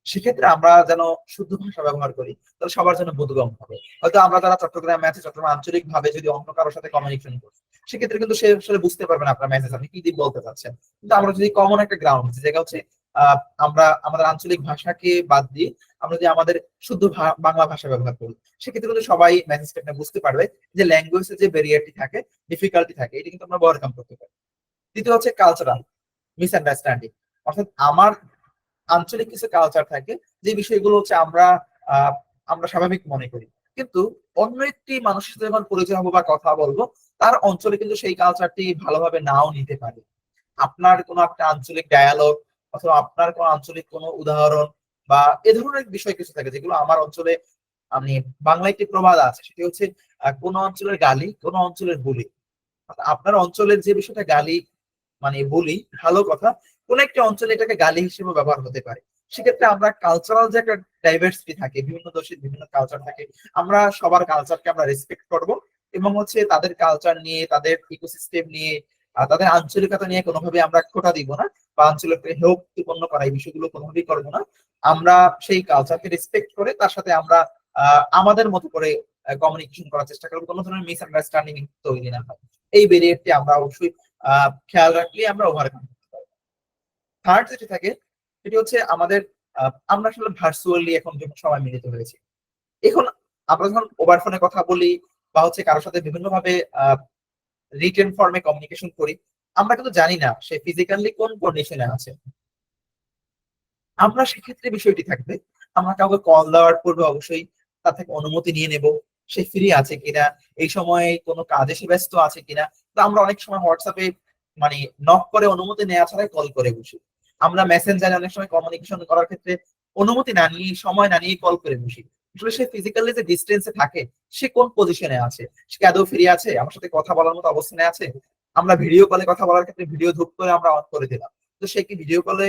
সেক্ষেত্রে আমরা যেন শুদ্ধ ভাষা ব্যবহার করি, তাহলে সবার জন্য বোধগম্য হবে। হয়তো আমরা যারা চট্টগ্রামে আছি, চট্টগ্রাম আঞ্চলিক ভাবে যদি অন্য কারোর সাথে কমিউনিকেশন করি, সেক্ষেত্রে কিন্তু সে আসলে বুঝতে পারবে না আপনার মেসেজ আপনি কি দিয়ে বলতে চাচ্ছেন। কিন্তু আমরা যদি কমন একটা গ্রাউন্ড, যে জায়গা হচ্ছে আমরা আমাদের আঞ্চলিক ভাষাকে বাদ দিয়ে আমরা যদি আমাদের শুদ্ধ বাংলা ভাষা ব্যবহার করি, সেক্ষেত্রে কিন্তু সবাই মেসেজটা বুঝতে পারবে যে ল্যাঙ্গুয়েজের যে ব্যারিয়ারটি থাকে, ডিফিকাল্টি থাকে, এটা কিন্তু আমরা ওভারকাম করতে পারি। দ্বিতীয় হচ্ছে কালচারাল মিসআন্ডারস্ট্যান্ডিং। অর্থাৎ আমার আঞ্চলিক কিছু কালচার থাকে, যে বিষয়গুলো হচ্ছে আমরা স্বাভাবিক মনে করি, কিন্তু অন্য একটি মানুষের সাথে যখন পরিচয় হবো বা কথা বলবো, তার অঞ্চলে কিন্তু সেই কালচারটি ভালোভাবে নাও নিতে পারে। আপনার কোনো একটা আঞ্চলিক ডায়ালগ অথবা আপনার কোনো আঞ্চলিক কোনো উদাহরণ বা এ ধরনের বিষয় কিছু থাকে যেগুলো আমার অঞ্চলে, আমি বাংলা একটি প্রবাদ আছে, সেটি হচ্ছে কোন অঞ্চলের গালি কোন অঞ্চলের বুলি। আপনার অঞ্চলের যে বিষয়টা গালি মানে বলি ভালো কথা, কোন একটা অঞ্চলে এটাকে গালি হিসেবে ব্যবহার হতে পারে। সেক্ষেত্রে আমরা কালচারাল যে একটা ডাইভার্সিটি থাকে, বিভিন্ন দেশের বিভিন্ন কালচার থাকে, আমরা সবার কালচারকে আমরা রেসপেক্ট করব এবং হচ্ছে তাদের কালচার নিয়ে, তাদের ইকোসিস্টেম নিয়ে, তাদের আঞ্চলিকতা নিয়ে কোনোভাবে আমরা খোঁটা দিব না, বা আঞ্চলিককে হেয় প্রতিপন্ন করা এই বিষয়গুলো কোনোভাবেই করবো না। আমরা সেই কালচারকে রেসপেক্ট করে তার সাথে আমরা আমাদের মতো করে কমিউনিকেশন করার চেষ্টা করবো, কোনো ধরনের মিসআন্ডারস্ট্যান্ডিং তৈরি না হয়। এই ব্যারিয়ারটি আমরা অবশ্যই খেয়াল রাখলে আমরা ওভারকাম করতে পারবো। থার্ড যেটি থাকে সেটি হচ্ছে আমাদের আমরা আসলে ভার্চুয়ালি এখন যখন সবাই মিলিত হয়েছি, এখন আমরা যখন মোবাইল ফোনে কথা বলি বা হচ্ছে কারোর সাথে বিভিন্ন ভাবে রিটেন ফর্মে কমিউনিকেশন করি, আমরা কিন্তু জানি না সে ফিজিক্যালি কোন কন্ডিশনে আছে। আমরা সেক্ষেত্রে বিষয়টি থাকবে, আমরা কাউকে কল দেওয়ার পূর্বে অবশ্যই তার থেকে অনুমতি নিয়ে নেব, সে ফ্রি আছে কিনা, এই সময় কোনো কাজে সে ব্যস্ত আছে কিনা। তো আমরা অনেক সময় হোয়াটসঅ্যাপে মানে নক করে অনুমতি নেওয়া ছাড়াই কল করে বসি। আমরা মেসেঞ্জারে অনেক সময় কমিউনিকেশন করার ক্ষেত্রে অনুমতি না নিয়ে, সময় না নিয়ে কল করে বসি। আসলে সে ফিজিক্যালি যে ডিস্টেন্সে থাকে, সে কোন পজিশনে আছে, সে আদৌ ফ্রি আছে, আমার সাথে কথা বলার মতো অবস্থানে আছে। আমরা ভিডিও কলে কথা বলার ক্ষেত্রে ভিডিও ধূপ করে আমরা অন করে দিলাম, তো সে কি ভিডিও কলে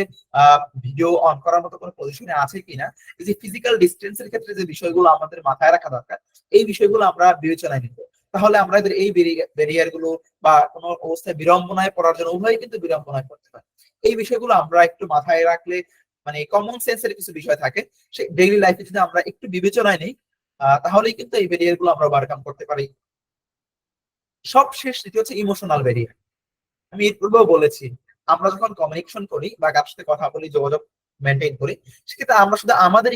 ভিডিও অন করার মতো কোনো পজিশনে আছে কিনা। এই যে ফিজিক্যাল ডিস্টেন্সের ক্ষেত্রে যে বিষয়গুলো আমাদের মাথায় রাখা দরকার, এই বিষয়গুলো আমরা বিবেচনায় নিব। তাহলে আমরা এই ব্যারিয়ার গুলো বা কোনো অবস্থায় বিড়ম্বনায় পড়ার জন্য, উভয় কিন্তু বিড়ম্বনায় পড়তে পারে। এই বিষয়গুলো আমরা একটু মাথায় রাখলে, মানে কমন সেন্সের কিছু বিষয় থাকে, সেই ডেইলি লাইফে যদি আমরা একটু বিবেচনায় নিই, তাহলেই কিন্তু এই ব্যারিয়ার গুলো আমরা ওভারকাম করতে পারি। সব শেষ যেটি হচ্ছে ইমোশনাল ব্যারিয়ার। আমি এর পূর্বেও বলেছি, আমরা যখন কমিউনিকেশন করি বা কারোর সাথে কথা বলি, যোগাযোগ মেনটেন করি, সেক্ষেত্রে আমরা শুধু আমাদের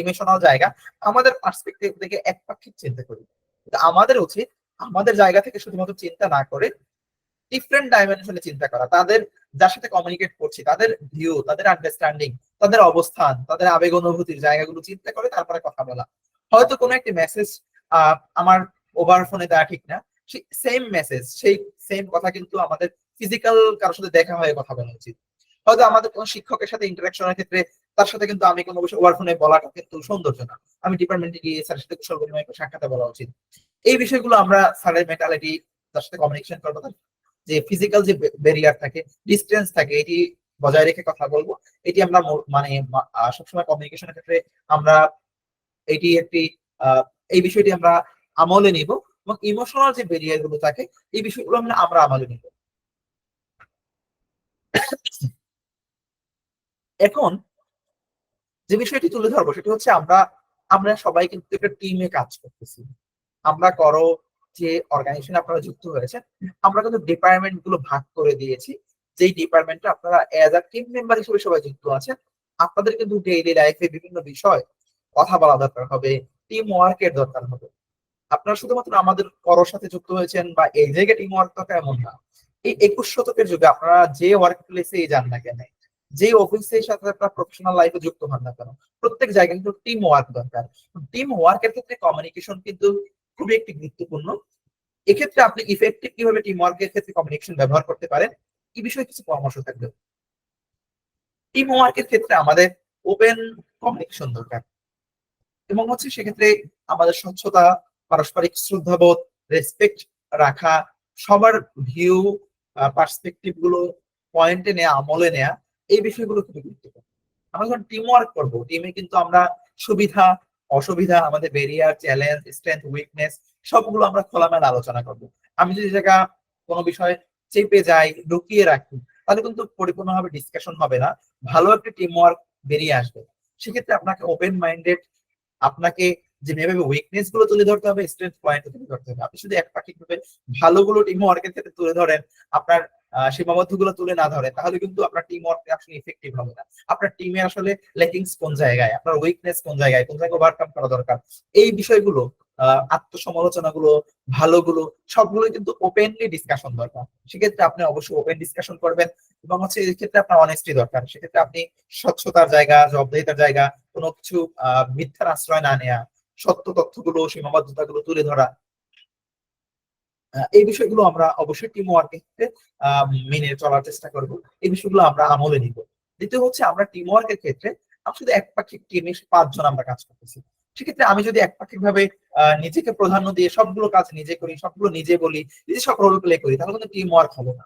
ইমোশনাল জায়গা, আমাদের পার্সপেক্টিভ থেকে একপাক্ষিক চিন্তা করি। কিন্তু আমাদের উচিত আমাদের জায়গা থেকে শুধুমাত্র চিন্তা না করে ডিফারেন্ট ডাইমেনশনে চিন্তা করা, তাদের যার সাথে কমিউনিকেট করছি তাদের ভিউ, তাদের আন্ডারস্ট্যান্ডিং, তাদের অবস্থান, তাদের আবেগ অনুভূতির জায়গাগুলো চিন্তা করে তারপরে কথা বলা। হয়তো কোনো একটা মেসেজ আমার ওভার ফোনে দেওয়া ঠিক না, সেই সেম মেসেজ, সেই সেম কথা কিন্তু আমাদের ফিজিক্যাল কারোর সাথে দেখা হয়ে কথা বলা উচিত। হয়তো আমাদের কোনো শিক্ষকের সাথে ইন্টারাকশনের ক্ষেত্রে তার সাথে কিন্তু আমি কোনো বিষয় ওভার ফোনে বলাটা কিন্তু সৌন্দর্য না, আমি ডিপার্টমেন্টে গিয়ে স্যারের সাথে কুশল বিনিময় করে সাক্ষাতে বলা উচিত। এই বিষয়গুলো আমরা স্যারের মেন্টালিটি, তার সাথে কমিউনিকেশন করবো, যে ফিজিক্যাল যে ব্যারিয়ার থাকে, ডিস্টেন্স থাকে, এটি বজায় রেখে কথা বলবো। এটি আমরা মানে সবসময় কমিউনিকেশনের ক্ষেত্রে আমরা এটি একটি এই বিষয়টি আমরা আমলে নিব, এবং ইমোশনাল যে ব্যারিয়ার গুলো থাকে এই বিষয়গুলো আমরা আমলে নিব। এখন যে বিষয়টি তুলে ধরবো সেটি হচ্ছে আমরা আমরা সবাই কিন্তু একটা টিমে কাজ করতেছি। আমরা করো যে অর্গানাইজেশনে আপনারা যুক্ত হয়েছেন, আমরা কিন্তু ডিপার্টমেন্ট গুলো ভাগ করে দিয়েছি, যেই ডিপার্টমেন্টে আপনারা এজ আ টিম মেম্বার হিসেবে সবাই যুক্ত আছেন। আপনাদের কিন্তু ডেইলি লাইফে বিভিন্ন বিষয় কথা বলা দরকার হবে, টিম ওয়ার্কের দরকার হবে। আপনারা শুধুমাত্র আমাদের করোর সাথে যুক্ত হয়েছেন বা এই জায়গায় টিম ওয়ার্ক দরকার এমন না। এই 21 শতকের যুগে আপনারা যে ওয়ার্ক প্লেসে যান না কেন, যে অফিসের সাথে আপনার প্রফেশনাল লাইফে যুক্ত হন না কেন, প্রত্যেক জায়গায় কিন্তু টিম ওয়ার্ক দরকার। টিম ওয়ার্কের ক্ষেত্রে কমিউনিকেশন কিন্তু খুবই একটি গুরুত্বপূর্ণ। এক্ষেত্রে আপনি ইফেক্টিভ কিভাবে টিম ওয়ার্কের ক্ষেত্রে কমিউনিকেশন ব্যবহার করতে পারেন, এই বিষয়ে কিছু পরামর্শ থাকবে। টিম ওয়ার্কের ক্ষেত্রে আমাদের ওপেন কমিউনিকেশন দরকার, এবং হচ্ছে সেক্ষেত্রে আমাদের স্বচ্ছতা, পারস্পরিক শ্রদ্ধাবোধ, রেসপেক্ট রাখা, সবার ভিউ, পার্সপেক্টিভ গুলো পয়েন্টে নেওয়া, আমলে নেওয়া, এই বিষয়গুলো খুবই গুরুত্বপূর্ণ। আমরা যখন টিম ওয়ার্ক করবো, টিমে কিন্তু আমরা সুবিধা, অসুবিধা, আমাদের ব্যারিয়ার, চ্যালেঞ্জ, স্ট্রেংথ, উইকনেস, সবগুলো আমরা খোলামেলা আলোচনা করব। আমি যদি জায়গা কোনো বিষয় চেপে যাই, লুকিয়ে রাখি, তাহলে কিন্তু পরিপূর্ণভাবে ডিসকাশন হবে না, ভালো একটা টিম ওয়ার্ক বেরিয়ে আসবে। সেক্ষেত্রে আপনাকে ওপেন মাইন্ডেড, আপনাকে যেভাবে উইকনেস গুলো তুলে ধরতে হবে, স্ট্রেংথ পয়েন্ট তুলে ধরতে হবে। আপনি শুধু একপাক্ষিক ভাবে ভালোগুলো টিম ওয়ার্কের ক্ষেত্রে তুলে ধরেন, আপনার সীমাবদ্ধ গুলো তুলে না ধরেন, তাহলে কিন্তু আপনার টিম ওয়ার্ক আসলে ইফেক্টিভ হবে না। আপনার টিমে আসলে লেকিংস কোন জায়গায়, আপনার উইকনেস কোন জায়গায়, কোন জায়গায় ওভারকাম করা দরকার, এই বিষয়গুলো, আত্মসমালোচনা গুলো, ভালোগুলো, সবগুলো কিন্তু ওপেনলি ডিসকাশন দরকার। সেক্ষেত্রে আপনি অবশ্যই ওপেন ডিসকাশন করবেন, এবং হচ্ছে এই ক্ষেত্রে আপনার অনেস্টি দরকার। সেক্ষেত্রে আপনি স্বচ্ছতার জায়গা, জবাবদিহিতার জায়গা, কোনো কিছু মিথ্যার আশ্রয় না নেয়া, সত্য তথ্যগুলো, সীমাবদ্ধতা গুলো তুলে ধরা, এই বিষয়গুলো আমরা অবশ্যই টিম ওয়ার্কের ক্ষেত্রে মেনে চলার চেষ্টা করব। এই বিষয়গুলো আমরা আমলে নিব। দ্বিতীয় হচ্ছে, আমরা টিম ওয়ার্কের ক্ষেত্রে শুধু একপাক্ষিক টিমে 5 জন আমরা কাজ করতেছি। সেক্ষেত্রে আমি যদি একপাক্ষিক ভাবে নিজেকে প্রাধান্য দিয়ে সবগুলো কাজ নিজে করি, সবগুলো নিজে বলি, নিজে সব রোল প্লে করি, তাহলে কিন্তু টিম ওয়ার্ক হবে না।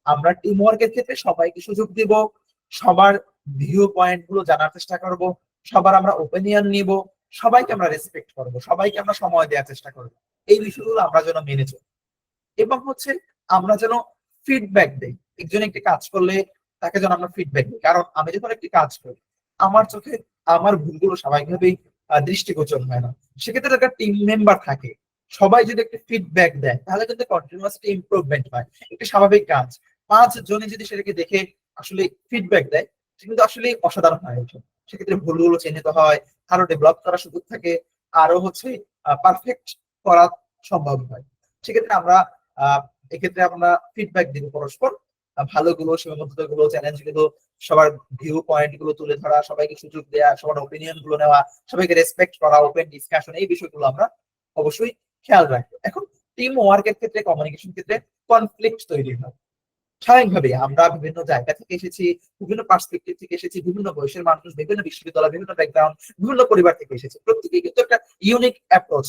আমরা টিম ওয়ার্কের ক্ষেত্রে সবাইকে সুযোগ দিব, সবার ভিউ পয়েন্ট গুলো জানার চেষ্টা করব, সবার আমরা ওপিনিয়ন নিব, সবাইকে আমরা রেসপেক্ট করব, সবাইকে আমরা সময় দেওয়ার চেষ্টা করব। এই বিষয়গুলো আমরা যেন মেনে চলি, এবং হচ্ছে আমরা যেন ফিডব্যাক দেই। একজন একটি কাজ করলে তাকে যেন আমরা ফিডব্যাক দিই, কারণ আমি যখন একটি কাজ করি, আমার চোখে আমার ভুলগুলো স্বাভাবিকভাবেই দৃষ্টিগোচর হয় না। সেক্ষেত্রে একটা টিম মেম্বার থাকে, সবাই যদি একটা ফিডব্যাক দেয়, তাহলে কিন্তু কন্টিনিউয়াস ইমপ্রুভমেন্ট হয়, একটা স্বাভাবিক কাজ। 5 জনে যদি সেটাকে দেখে আসলে ফিডব্যাক দেয়, সেটা কিন্তু আসলে অসাধারণ হয় ওঠে। সেক্ষেত্রে ভুলগুলো চিহ্নিত হয়, আরো ডেভেলপ করার সুযোগ থাকে, আরো হচ্ছে পারফেক্ট করা সম্ভব হয়। সেক্ষেত্রে আমরা এক্ষেত্রে আমরা ফিডব্যাক দিব পরস্পর, ভালোগুলো, সীমাবদ্ধতা গুলো, চ্যালেঞ্জ গুলো, সবার ভিউ পয়েন্ট গুলো তুলে ধরা, সবাইকে সুযোগ দেওয়া, সবার ওপিনিয়ন গুলো নেওয়া, সবাইকে রেসপেক্ট করা, ওপেন ডিসকাশন, এই বিষয়গুলো আমরা অবশ্যই খেয়াল রাখবো। এখন টিম ওয়ার্কের ক্ষেত্রে, কমিউনিকেশন ক্ষেত্রে কনফ্লিক্ট তৈরি হয় স্বাভাবিকভাবে। আমরা বিভিন্ন জায়গা থেকে এসেছি, বিভিন্ন পার্সপেক্টিভ থেকে এসেছি, বিভিন্ন বয়সের মানুষ, বিভিন্ন বিশ্ববিদ্যালয়, বিভিন্ন ব্যাকগ্রাউন্ড, বিভিন্ন পরিবার থেকে এসেছে, প্রত্যেকেই কিন্তু একটা ইউনিক অ্যাপ্রোচ।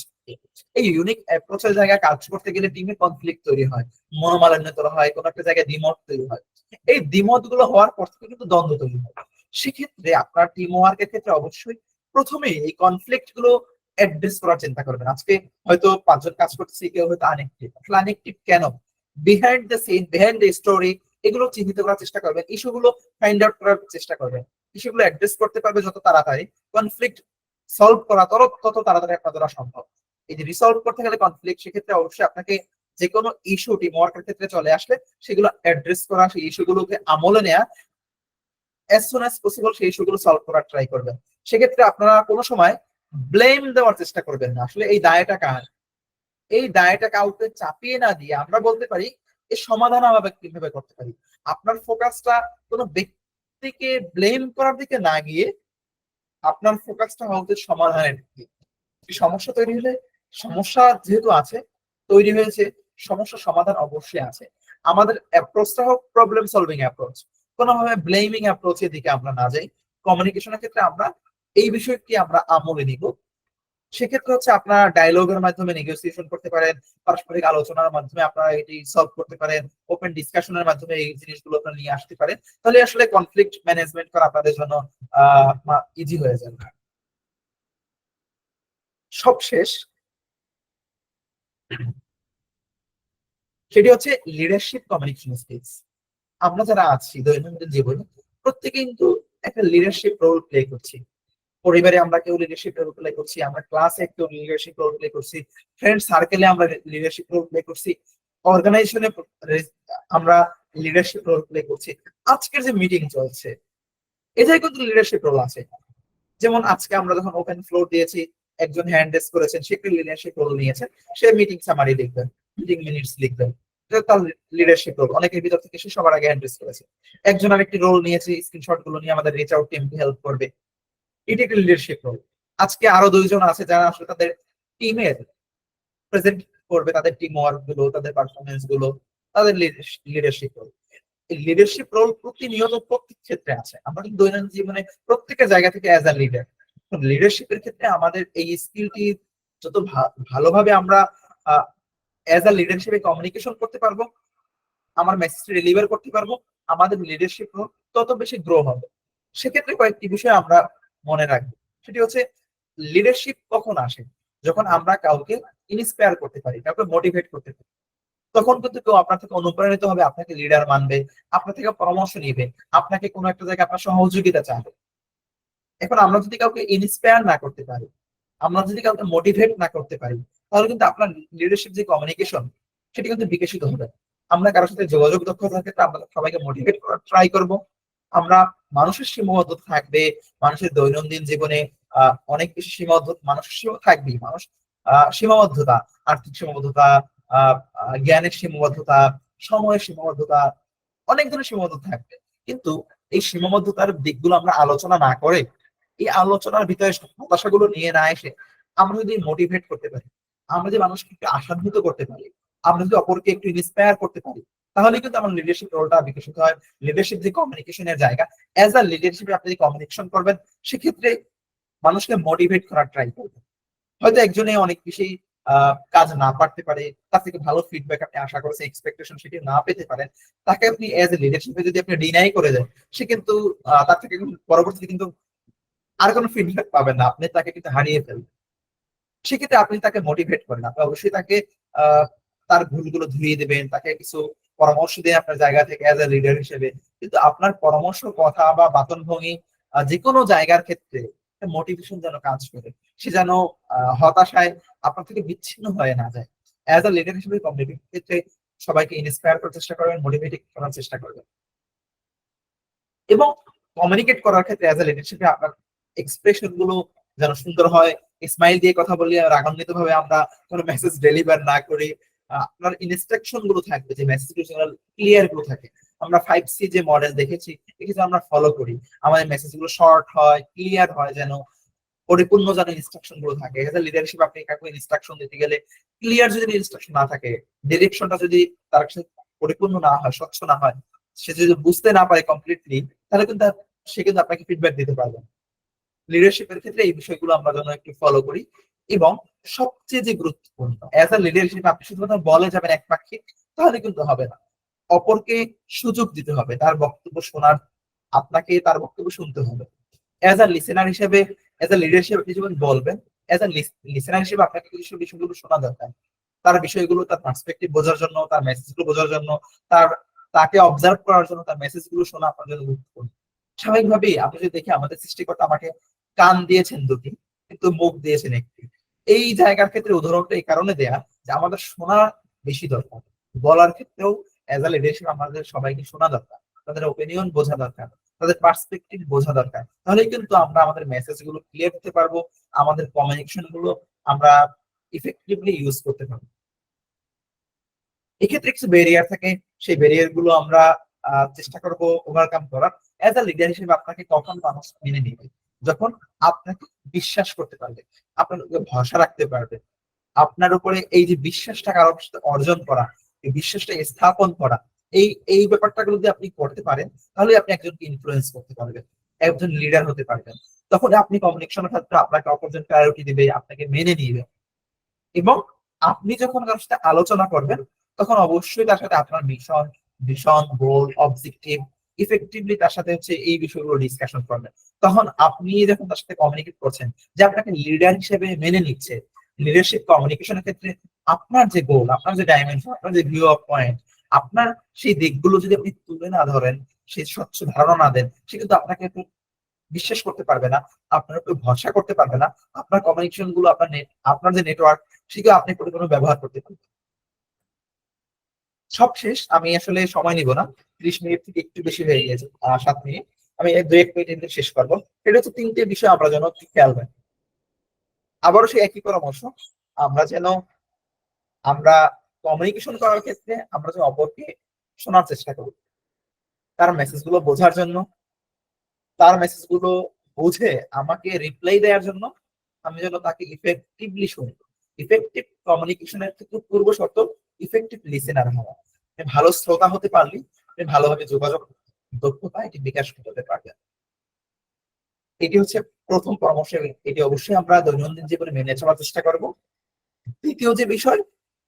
এই ইউনিক অ্যাপ্রোচের জায়গায় কাজ করতে গেলে টিমে কনফ্লিক্ট তৈরি হয়, মনোমালিন্য তৈরি হয়, কোনো একটা জায়গায় দ্বিমত তৈরি হয়। এই দ্বিমত গুলো হওয়ার পর থেকে কিন্তু দ্বন্দ্ব তৈরি হয়। সেক্ষেত্রে আপনার টিম ওয়ার্কের ক্ষেত্রে অবশ্যই প্রথমেই এই কনফ্লিক্ট গুলো অ্যাড্রেস করার চিন্তা করবেন। আজকে হয়তো 5 জন কাজ করতেছি, কেউ হয়তো আনএক্টিভ। আনএক্টিভ কেন, behind the scene, behind the story, এগুলো চিহ্নিত করার চেষ্টা করবেন, ইস্যুগুলো ফাইন্ড আউট করার চেষ্টা করবেন। ইস্যুগুলো অ্যাড্রেস করতে পারবে যত তাড়াতাড়ি, কনফ্লিক্ট সলভ করা তত তাড়াতাড়ি আপনার দ্বারা সম্ভব। এই যে রিসলভ করতে গেলে কনফ্লিক্ট, সেক্ষেত্রে অবশ্যই আপনাকে যে কোনো ইস্যু টিম ওয়ার্কের ক্ষেত্রে চলে আসলে সেগুলো অ্যাড্রেস করা, সেই ইস্যুগুলোকে আমলে নেওয়া, অ্যাজ সুন অ্যাজ পসিবল সেই ইস্যুগুলো সলভ করার ট্রাই করবেন। সেক্ষেত্রে আপনারা কোনো সময় ব্লেম দেওয়ার চেষ্টা করবেন না, আসলে এই দায়টা কার, এই দায়টা কাউকে চাপিয়ে না দিয়ে আমরা বলতে পারি এর সমাধান আমরা কিভাবে করতে পারি। আপনার ফোকাসটা কোনো ব্যক্তিকে ব্লেম করার দিকে না গিয়ে আপনার ফোকাসটা হওয়া উচিত সমাধানের দিকে। সমস্যা তৈরি হলে, সমস্যা যেহেতু আছে, তৈরি হয়েছে, সমস্যা সমাধান অবশ্যই আছে। আমাদের অ্যাপ্রোচটা হোক প্রবলেম সলভিং অ্যাপ্রোচ, কোনোভাবে ব্লেমিং অ্যাপ্রোচের দিকে আমরা না যাই। কমিউনিকেশনের ক্ষেত্রে আমরা এই বিষয়টি আমরা আমলে নিব। সেক্ষেত্রে হচ্ছে আপনার ডায়লগের মাধ্যমে নেগোসিয়েশন করতে পারেন, পারস্পরিক আলোচনার মাধ্যমে আপনারা এটি সলভ করতে পারেন, ওপেন ডিসকাশনের মাধ্যমে এই জিনিসগুলো আপনারা নিয়ে আসতে পারেন। তাহলে আসলে কনফ্লিক্ট ম্যানেজমেন্ট করা আপনাদের জন্য ইজি হয়ে যাবে। সবশেষ সেটি হচ্ছে লিডারশিপ কমিউনিকেশন স্কিলস। আমরা যারা আছি দৈনন্দিন জীবনে, প্রত্যেকে কিন্তু একটা লিডারশিপ রোল প্লে করছি। পরিবারে আমরা কেউ লিডারশিপ রোল প্লে করছি, আমরা ক্লাসে কেউ লিডারশিপ রোল প্লে করছি, ফ্রেন্ড সার্কেলে আমরা লিডারশিপ রোল প্লে করছি, অর্গানাইজেশনে আমরা লিডারশিপ রোল প্লে করছি। আজকের যে মিটিং চলছে, এটাই কিন্তু লিডারশিপ রোল আছে। যেমন আজকে আমরা যখন ওপেন ফ্লোর দিয়েছি, একজন হ্যান্ড রেজ করেছেন, সে একটা লিডারশিপ রোল নিয়েছেন, সে মিটিং সামারি লিখবেন, মিটিং মিনিটস লিখবেন, এটা তার লিডারশিপ রোল। অনেকের ভিতর থেকে সে সবার আগে হ্যান্ড রেজ করেছে। একজন আরেকটি রোল নিয়েছে, স্ক্রিনশট গুলো নিয়ে আমাদের রিচ আউট টিমকে হেল্প করবে, এটি একটা লিডারশিপ রোল। আজকে আরো 2 জন আছে যারা আসলে তাদের টিমের প্রেজেন্ট করবে, তাদের টিম ওয়ার্ক গুলো, তাদের পারফরমেন্স গুলো, তাদের লিডারশিপ রোল। লিডারশিপ রোল প্রতিনিয়ত প্রত্যেক ক্ষেত্রে আছে। আমরা কিন্তু দৈনন্দিন জীবনে প্রত্যেকের জায়গা থেকে অ্যাজ আ লিডার, লিডারশিপের ক্ষেত্রে আমাদের এই স্কিলটি যত ভালোভাবে আমরা অ্যাজ আ লিডার হিসেবে কমিউনিকেশন করতে পারবো, আমার মেসেজ ডেলিভার করতে পারবো, আমাদের লিডারশিপ রোল তত বেশি গ্রো হবে। সেক্ষেত্রে কয়েকটি বিষয় আমরা মনে রাখবো। সেটি হচ্ছে লিডারশিপ কখন আসে? যখন আমরা কাউকে ইন্সপায়ার করতে পারি, কাউকে মোটিভেট করতে পারি, তখন কিন্তু কেউ আপনার থেকে অনুপ্রাণিত হবে, আপনাকে লিডার মানবে, আপনার থেকে পরামর্শ নিবে, আপনাকে কোনো একটা জায়গায় আপনার সহযোগিতা চাবে। এখন আমরা যদি কাউকে ইন্সপায়ার না করতে পারি, আমরা যদি কাউকে মোটিভেট না করতে পারি, তাহলে কিন্তু আপনার লিডারশিপ যে কমিউনিকেশন সেটি কিন্তু বিকশিত হবে। আমরা কারোর সাথে যোগাযোগ দক্ষতার ক্ষেত্রে আমরা সবাইকে মোটিভেট করার ট্রাই করব। আমরা মানুষের সীমাবদ্ধতা থাকবে, মানুষের দৈনন্দিন জীবনে অনেক বেশি সীমাবদ্ধতা মানুষের থাকবেই। মানুষ সীমাবদ্ধতা, আর্থিক সীমাবদ্ধতা, জ্ঞানের সীমাবদ্ধতা, সময়ের সীমাবদ্ধতা, অনেক ধরনের সীমাবদ্ধতা থাকবে। কিন্তু এই সীমাবদ্ধতার দিকগুলো আমরা আলোচনা না করে, এই আলোচনার ভিতরে হতাশাগুলো নিয়ে না এসে আমরা যদি মোটিভেট করতে পারি, আমরা যদি মানুষকে একটু আশান্বিত করতে পারি, আমরা যদি অপরকে একটু ইন্সপায়ার করতে পারি, তাহলে কিন্তু আমার লিডারশিপ রোলটা বিকশিত হয়। লিডারশিপ যে কমিউনিকেশনের জায়গা, অ্যাজ আ লিডারশিপে আপনি কমিউনিকেশন করবেন, সেক্ষেত্রে মানুষকে মোটিভেট করার ট্রাই করবেন। হয়তো একজনে অনেক বেশি কাজ না পারতে পারে, তার থেকে ভালো ফিডব্যাক আপনি আশা করছেন, এক্সপেকটেশন সেটি না পেতে পারেন, তাকে আপনি অ্যাজ এ লিডারশিপে যদি আপনি ডিনাই করে দেন, সে কিন্তু তার থেকে পরবর্তীতে কিন্তু আর কোনো ফিডব্যাক পাবেন না, আপনি তাকে কিন্তু হারিয়ে ফেলবেন। সেক্ষেত্রে আপনি তাকে মোটিভেট করেন, আপনি অবশ্যই তাকে আহ তার ভুলগুলো ধুইয়ে দেবেন, তাকে কিছু পরামর্শ দিয়ে আপনার জায়গা থেকে অ্যাজ এ লিডার হিসেবে। কিন্তু আপনার পরামর্শ, কথা বা বাচন ভঙ্গি যে কোনো জায়গার ক্ষেত্রে মোটিভেশন যেন কাজ করে, সে যেন হতাশায় আপনার থেকে বিচ্ছিন্ন হয়ে না যায়। অ্যাজ আ লিডার হিসেবে কমিউনিকেশন ক্ষেত্রে সবাইকে ইন্সপায়ার করার চেষ্টা করবেন, মোটিভেট করার চেষ্টা করবেন, এবং কমিউনিকেট করার ক্ষেত্রে অ্যাজ এ লিডারশিপে আপনার এক্সপ্রেশন গুলো যেন সুন্দর হয়। স্মাইল দিয়ে কথা বললে রাগান্বিত ভাবে আমরা কোনো মেসেজ ডেলিভার না করি। আপনার ইনস্ট্রাকশন গুলো থাকবে, যে মেসেজ গুলো ক্লিয়ার গুলো থাকে। আমরা 5C যে মডেল দেখেছি, এটি আমরা ফলো করি। আমাদের মেসেজ গুলো শর্ট হয়, ক্লিয়ার হয়, যেন পরিপূর্ণ যেন ইনস্ট্রাকশন গুলো থাকে। এজ এ লিডারশিপ আপনি কাউকে ইনস্ট্রাকশন দিতে গেলে ক্লিয়ার যদি ইনস্ট্রাকশন না থাকে, ডিরেকশনটা যদি তার কাছে পরিপূর্ণ না হয়, স্বচ্ছ না হয়, সে যদি বুঝতে না পারে কমপ্লিটলি, তাহলে কিন্তু সে কিন্তু আপনাকে ফিডব্যাক দিতে পারবে না। লিডারশিপের ক্ষেত্রে এই বিষয়গুলো আমরা যেন একটু ফলো করি। এবং সবচেয়ে যে গুরুত্বপূর্ণ, অ্যাজ আ লিডারশিপ আপনি শুধুমাত্র বলে যাবেন একপাক্ষিক, তাহলে কিন্তু হবে না। অপরকে সুযোগ দিতে হবে তার বক্তব্য শোনার, আপনাকে তার বক্তব্য শুনতে হবে। অ্যাজ আ লিসেনার হিসেবে, অ্যাজ আ লিডারশিপ আপনি যেমন বলবেন, অ্যাজ আ লিসেনার হিসেবে আপনাকে কিছু বিষয়গুলো শোনা দরকার। তার বিষয়গুলো, তার পার্সপেক্টিভ বোঝার জন্য, তার মেসেজ গুলো বোঝার জন্য, তার তাকে অবজার্ভ করার জন্য, তার মেসেজ গুলো শোনা আপনার জন্য গুরুত্বপূর্ণ। স্বাভাবিকভাবেই আপনি যদি দেখি আমাদের সৃষ্টিকর্তা আমাকে কান দিয়েছেন দুটি, কিন্তু মুখ দিয়েছেন একটি। এই জায়গার ক্ষেত্রে উদাহরণটা এই কারণে দেয়া যে আমাদের শোনা বেশি দরকার। বলার ক্ষেত্রেও অ্যাজ আ লিডারশিপ আমাদের সবাইকে শোনা দরকার, তাদের ওপিনিয়ন বোঝা দরকার, তাদের পার্সপেক্টিভ বোঝা দরকার। তাহলেই কিন্তু আমরা আমাদের মেসেজ গুলো ক্লিয়ার করতে পারবো, আমাদের কমিউনিকেশন গুলো আমরা ইফেক্টিভলি ইউজ করতে পারবো। এক্ষেত্রে কিছু ব্যারিয়ার থাকে, সেই ব্যারিয়ার গুলো আমরা চেষ্টা করব ওভারকাম করার। অ্যাজ আ লিডার হিসেবে আপনাকে কখন মানুষ মেনে নিবে? যখন আপনাকে বিশ্বাস করতে পারবে, আপনার উপরে ভরসা রাখতে পারবে, আপনার উপরে এই যে বিশ্বাসটা কারোর সাথে অর্জন করা, এই বিশ্বাসটা স্থাপন করা, এই এই ব্যাপারটা যদি আপনি করতে পারেন, তাহলে আপনি একজনকে ইনফ্লুয়েন্স করতে পারবেন, একজন লিডার হতে পারবেন। তখন আপনি কমিউনিকেশনের ক্ষেত্রে আপনাকে অপরজন প্রায়োরিটি দিবে, আপনাকে মেনে নিবে। এবং আপনি যখন কারোর সাথে আলোচনা করবেন, তখন অবশ্যই তার সাথে আপনার মিশন, ভিশন, গোল, অবজেক্টিভ ইফেক্টিভলি তার সাথে হচ্ছে এই বিষয়গুলো ডিসকাশন করবেন। তখন আপনি যখন তার সাথে কমিউনিকেট করছেন, যে আপনাকে লিডার হিসেবে মেনে নিচ্ছে, লিডারশিপ কমিউনিকেশনের ক্ষেত্রে আপনার যে গোল, আপনার যে ডাইমেনশন, আপনার যে ভিউ অফ পয়েন্ট, আপনার সেই দিকগুলো যদি আপনি তুলে না ধরেন, সেই স্বচ্ছ ধারণা না দেন, সে কিন্তু আপনাকে বিশ্বাস করতে পারবে না, আপনার উপর ভরসা করতে পারবে না। আপনার কমিউনিকেশন গুলো, আপনার আপনার যে নেটওয়ার্ক, সেগুলো আপনি পরিপূর্ণ ব্যবহার করতে পারবেন। সবশেষ আমি আসলে সময় নিব না, 30 মিনিট থেকে একটু বেশি হয়ে গিয়েছে, 7 মিনিট। আমি 2-1 মিনিট শেষ করবো। এটা হচ্ছে 3টে বিষয় আমরা যেন খেয়াল রাখি। আবারও সেই একই পরামর্শ, আমরা যেন আমরা কমিউনিকেশন করার ক্ষেত্রে আমরা যেন অপরকে শোনার চেষ্টা করি, তার মেসেজ গুলো বোঝার জন্য, তার মেসেজ গুলো বুঝে আমাকে রিপ্লাই দেওয়ার জন্য আমি যেন তাকে ইফেক্টিভলি শুনি। ইফেক্টিভ কমিউনিকেশনের থেকে পূর্ব শর্ত ইফেক্টিভ লিসেনার হওয়া। ভালো শ্রোতা হতে পারলি আপনি ভালোভাবে যোগাযোগ দক্ষতা এটি বিকাশ করতে পারবেন। এটি হচ্ছে প্রথম পরামর্শ, এটি অবশ্যই আমরা দৈনন্দিন জীবনে মেনে চলার চেষ্টা করব। দ্বিতীয় যে বিষয়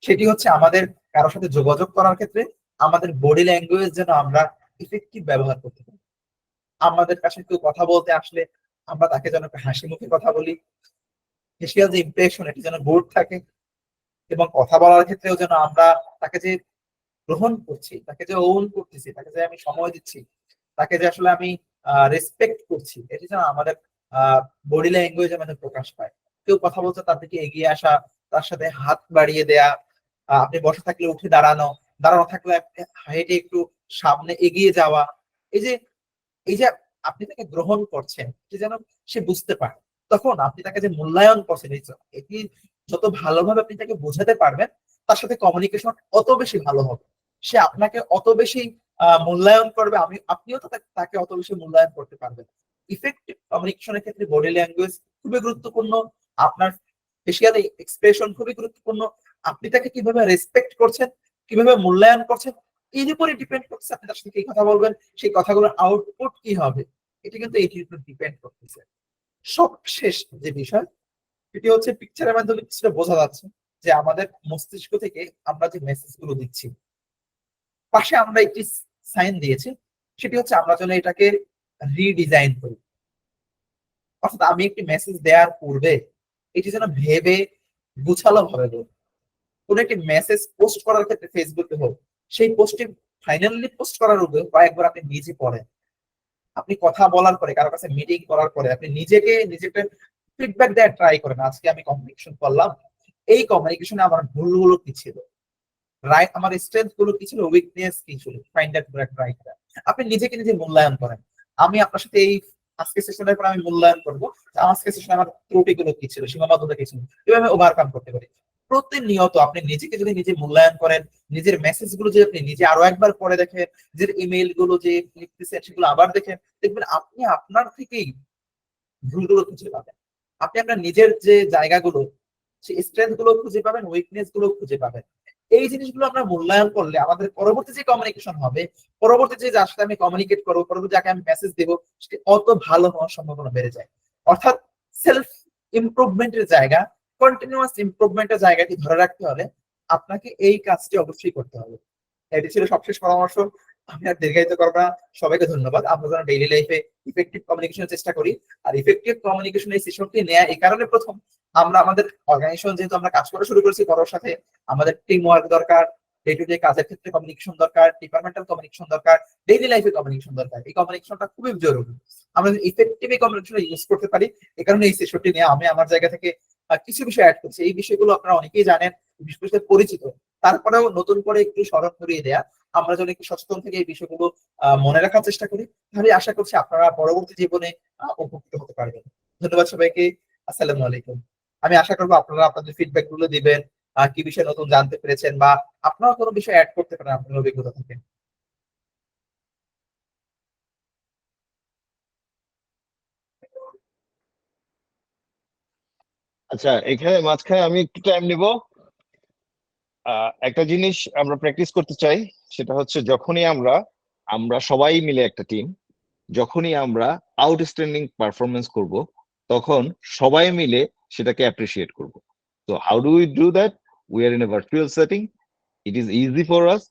সেটি হচ্ছে আমাদের কারোর সাথে যোগাযোগ করার ক্ষেত্রে আমাদের বডি ল্যাঙ্গুয়েজ যেন আমরা ইফেক্টিভ ব্যবহার করতে পারি। আমাদের কাছে কেউ কথা বলতে আসলে আমরা তাকে যেন একটা হাসি মুখে কথা বলি, ফেসিয়াল যে ইমপ্রেশন এটি যেন গুড থাকে, এবং কথা বলার ক্ষেত্রেও যেন আমরা তাকে যে গ্রহণ করছি, তাকে যে ওন করতেছি, তাকে যে আমি সময় দিচ্ছি, তাকে যে আসলে আমি রেসপেক্ট করছি, এটি যেন আমাদের বডি ল্যাঙ্গুয়েজের মধ্যে প্রকাশ পায়। কেউ কথা বলছে তার দিকে এগিয়ে আসা, তার সাথে হাত বাড়িয়ে দেয়া, আপনি বসে থাকলে উঠে দাঁড়ানো, দাঁড়ানো থাকলে হেঁটে একটু সামনে এগিয়ে যাওয়া, এই যে এই যে আপনি তাকে গ্রহণ করছেন সে যেন সে বুঝতে পারে, তখন আপনি তাকে যে মূল্যায়ন করছেন এটি যত ভালোভাবে আপনি তাকে বোঝাতে পারবেন, তার সাথে কমিউনিকেশন অত বেশি ভালো হবে। সে আপনাকে অত বেশি মূল্যায়ন করবে, আপনিও তো তাকে অত বেশি মূল্যায়ন করতে পারবেন। ইফেক্টিভ কমিউনিকেশনের ক্ষেত্রে বডি ল্যাঙ্গুয়েজ খুবই গুরুত্বপূর্ণ, আপনার ফেসিয়াল এক্সপ্রেশন খুবই গুরুত্বপূর্ণ, আপনি তাকে কিভাবে রেসপেক্ট করছেন, কিভাবে মূল্যায়ন করছেন, এর উপরে ডিপেন্ড করছে আপনি তার সাথে কি কথা বলবেন, সেই কথাগুলোর আউটপুট কি হবে, এটা কিন্তু এটির উপর ডিপেন্ড করতেছে। সবশেষ যে বিষয় এটি হচ্ছে পিকচারের মাধ্যমে কিছুটা বোঝা যাচ্ছে যে আমাদের মস্তিষ্ক থেকে আমরা যে মেসেজ গুলো দিচ্ছি, পাশে আমরা একটি সাইন দিয়েছি, সেটি হচ্ছে আমরা যেন এটাকে রিডিজাইন করি। অর্থাৎ আমি একটি মেসেজ দেওয়ার পূর্বে এটি যেন ভেবে গুছালো ভাবে দেব। কোন একটি মেসেজ পোস্ট করার ক্ষেত্রে ফেসবুকে হোক, সেই পোস্টটি ফাইনালি পোস্ট করার আগে কয়েকবার আপনি নিজে পড়েন। আপনি কথা বলার পরে, কারো কাছে মিটিং করার পরে আপনি নিজেকে ফিডব্যাক দেওয়ার ট্রাই করেন। আজকে আমি কমিউনিকেশন করলাম, এই কমিউনিকেশনে আমার ভুলগুলো কি ছিল, রাইট, আমার স্ট্রেংথ গুলো কি ছিল, উইকনেস কি ছিল, ফাইন্ড আউট করে ট্রাই করেন। আপনি নিজেকে নিজে মূল্যায়ন করেন। আমি আপনার সাথে এই আজকে সেশনের পর আমি মূল্যায়ন করবো আজকে সেশনে আমার ত্রুটিগুলো কি ছিল, সীমাবদ্ধতা কি ছিল, কিভাবে ওভারকাম করতে পারি। প্রতিনিয়ত আপনি নিজেকে যদি নিজে মূল্যায়ন করেন, নিজের মেসেজ গুলো যদি আপনি নিজে আরো একবার পরে দেখেন, নিজের ইমেইল গুলো যে লিখতেছেন সেগুলো আবার দেখেন, দেখবেন আপনি আপনার থেকেই ভুলগুলো খুঁজে পাবেন। আপনি আপনার নিজের যে জায়গাগুলো, সেই স্ট্রেংথ গুলো খুঁজে পাবেন, উইকনেস গুলো খুঁজে পাবেন। এই জিনিসগুলো আমরা মূল্যায়ন করলে আমাদের পরবর্তী যে কমিউনিকেশন হবে, পরবর্তী যে যার সাথে আমি কমিউনিকেট করবো, পরবর্তী যাকে আমি মেসেজ দেবো, সেটি অত ভালো হওয়ার সম্ভাবনা বেড়ে যায়। অর্থাৎ সেলফ ইমপ্রুভমেন্টের জায়গা, কন্টিনিউয়াস ইমপ্রুভমেন্টের জায়গাটি ধরে রাখতে হলে আপনাকে এই কাজটি অবশ্যই করতে হবে। এটি ছিল সবশেষ পরামর্শ। আমি আর দীর্ঘায়িত করবো না। সবাইকে ধন্যবাদ। আমরা যেন ডেইলি লাইফে ইফেক্টিভ কমিউনিকেশনের চেষ্টা করি। আর ইফেক্টিভ কমিউনিকেশন এই সেশনটি নেয়া এই কারণে প্রথম, আমরা আমাদের অর্গানাইজেশন যেহেতু আমরা কাজ করা শুরু করেছি কারোর সাথে, আমাদের টিম ওয়ার্ক দরকার, ডে টু ডে কাজের ক্ষেত্রে কমিউনিকেশন দরকার, ডিপার্টমেন্টাল কমিউনিকেশন দরকার, ডেইলি লাইফে কমিউনিকেশন দরকার। এই কমিউনিকেশনটা খুবই জরুরি। আমরা ইফেক্টিভ এই কমিউনিকেশন ইউজ করতে পারি, এই কারণে এই সেশনটি নিয়ে আমি আমার জায়গা থেকে কিছু বিষয় অ্যাড করছি। এই বিষয়গুলো আপনারা অনেকেই জানেন, বিশেষ পরিচিত, তারপরেও নতুন করে একটু স্মরণ করিয়ে দেয়া, আমরা যেন একটু সচেতন থেকে এই বিষয়গুলো মনে রাখার চেষ্টা করি, তাহলে আশা করছি আপনারা পরবর্তী জীবনে উপকৃত হতে পারবেন। ধন্যবাদ সবাইকে। আসসালামু আলাইকুম। আমি আশা করবো আপনারা আপনাদের ফিডব্যাক গুলো দিবেন, কি বিষয় নতুন জানতে পেরেছেন, বা আপনারা কোনো বিষয় অ্যাড করতে পারেন আপনার অভিজ্ঞতা থেকে। আচ্ছা, এখানে মাঝখানে আমি একটু টাইম নিব। একটা জিনিস আমরা প্র্যাকটিস করতে চাই, সেটা হচ্ছে যখনই আমরা আমরা সবাই মিলে একটা টিম, যখনই আমরা আউটস্ট্যান্ডিং পারফরমেন্স করব, তখন সবাই মিলে সেটাকে অ্যাপ্রিসিয়েট করব। তো how do we do that? We are in a virtual setting, it is easy for us.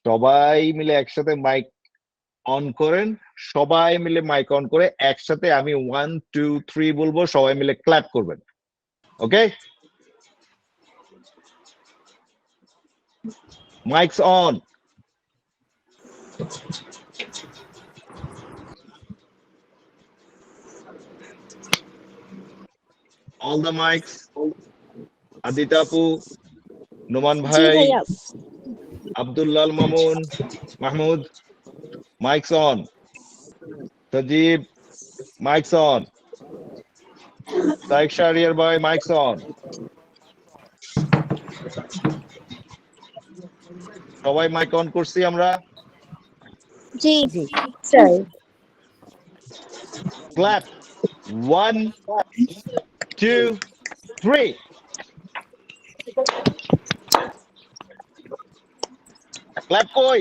সবাই মিলে একসাথে মাইক অন করেন, সবাই মিলে মাইক অন করে একসাথে আমি 1 2 3 বলবো, সবাই মিলে ক্ল্যাপ করবেন। ওকে, mics on. All the mics. Adita Apu, Numan Bhai, Abdullah Mamun, Mahmoud, mics on. Tajib, mics on. Taik Shariar Bhai, mics on. সবাই মাইক অন করছি আমরা? জি জি স্যার। ক্ল্যাপ 1 2 3। ক্ল্যাপ কই?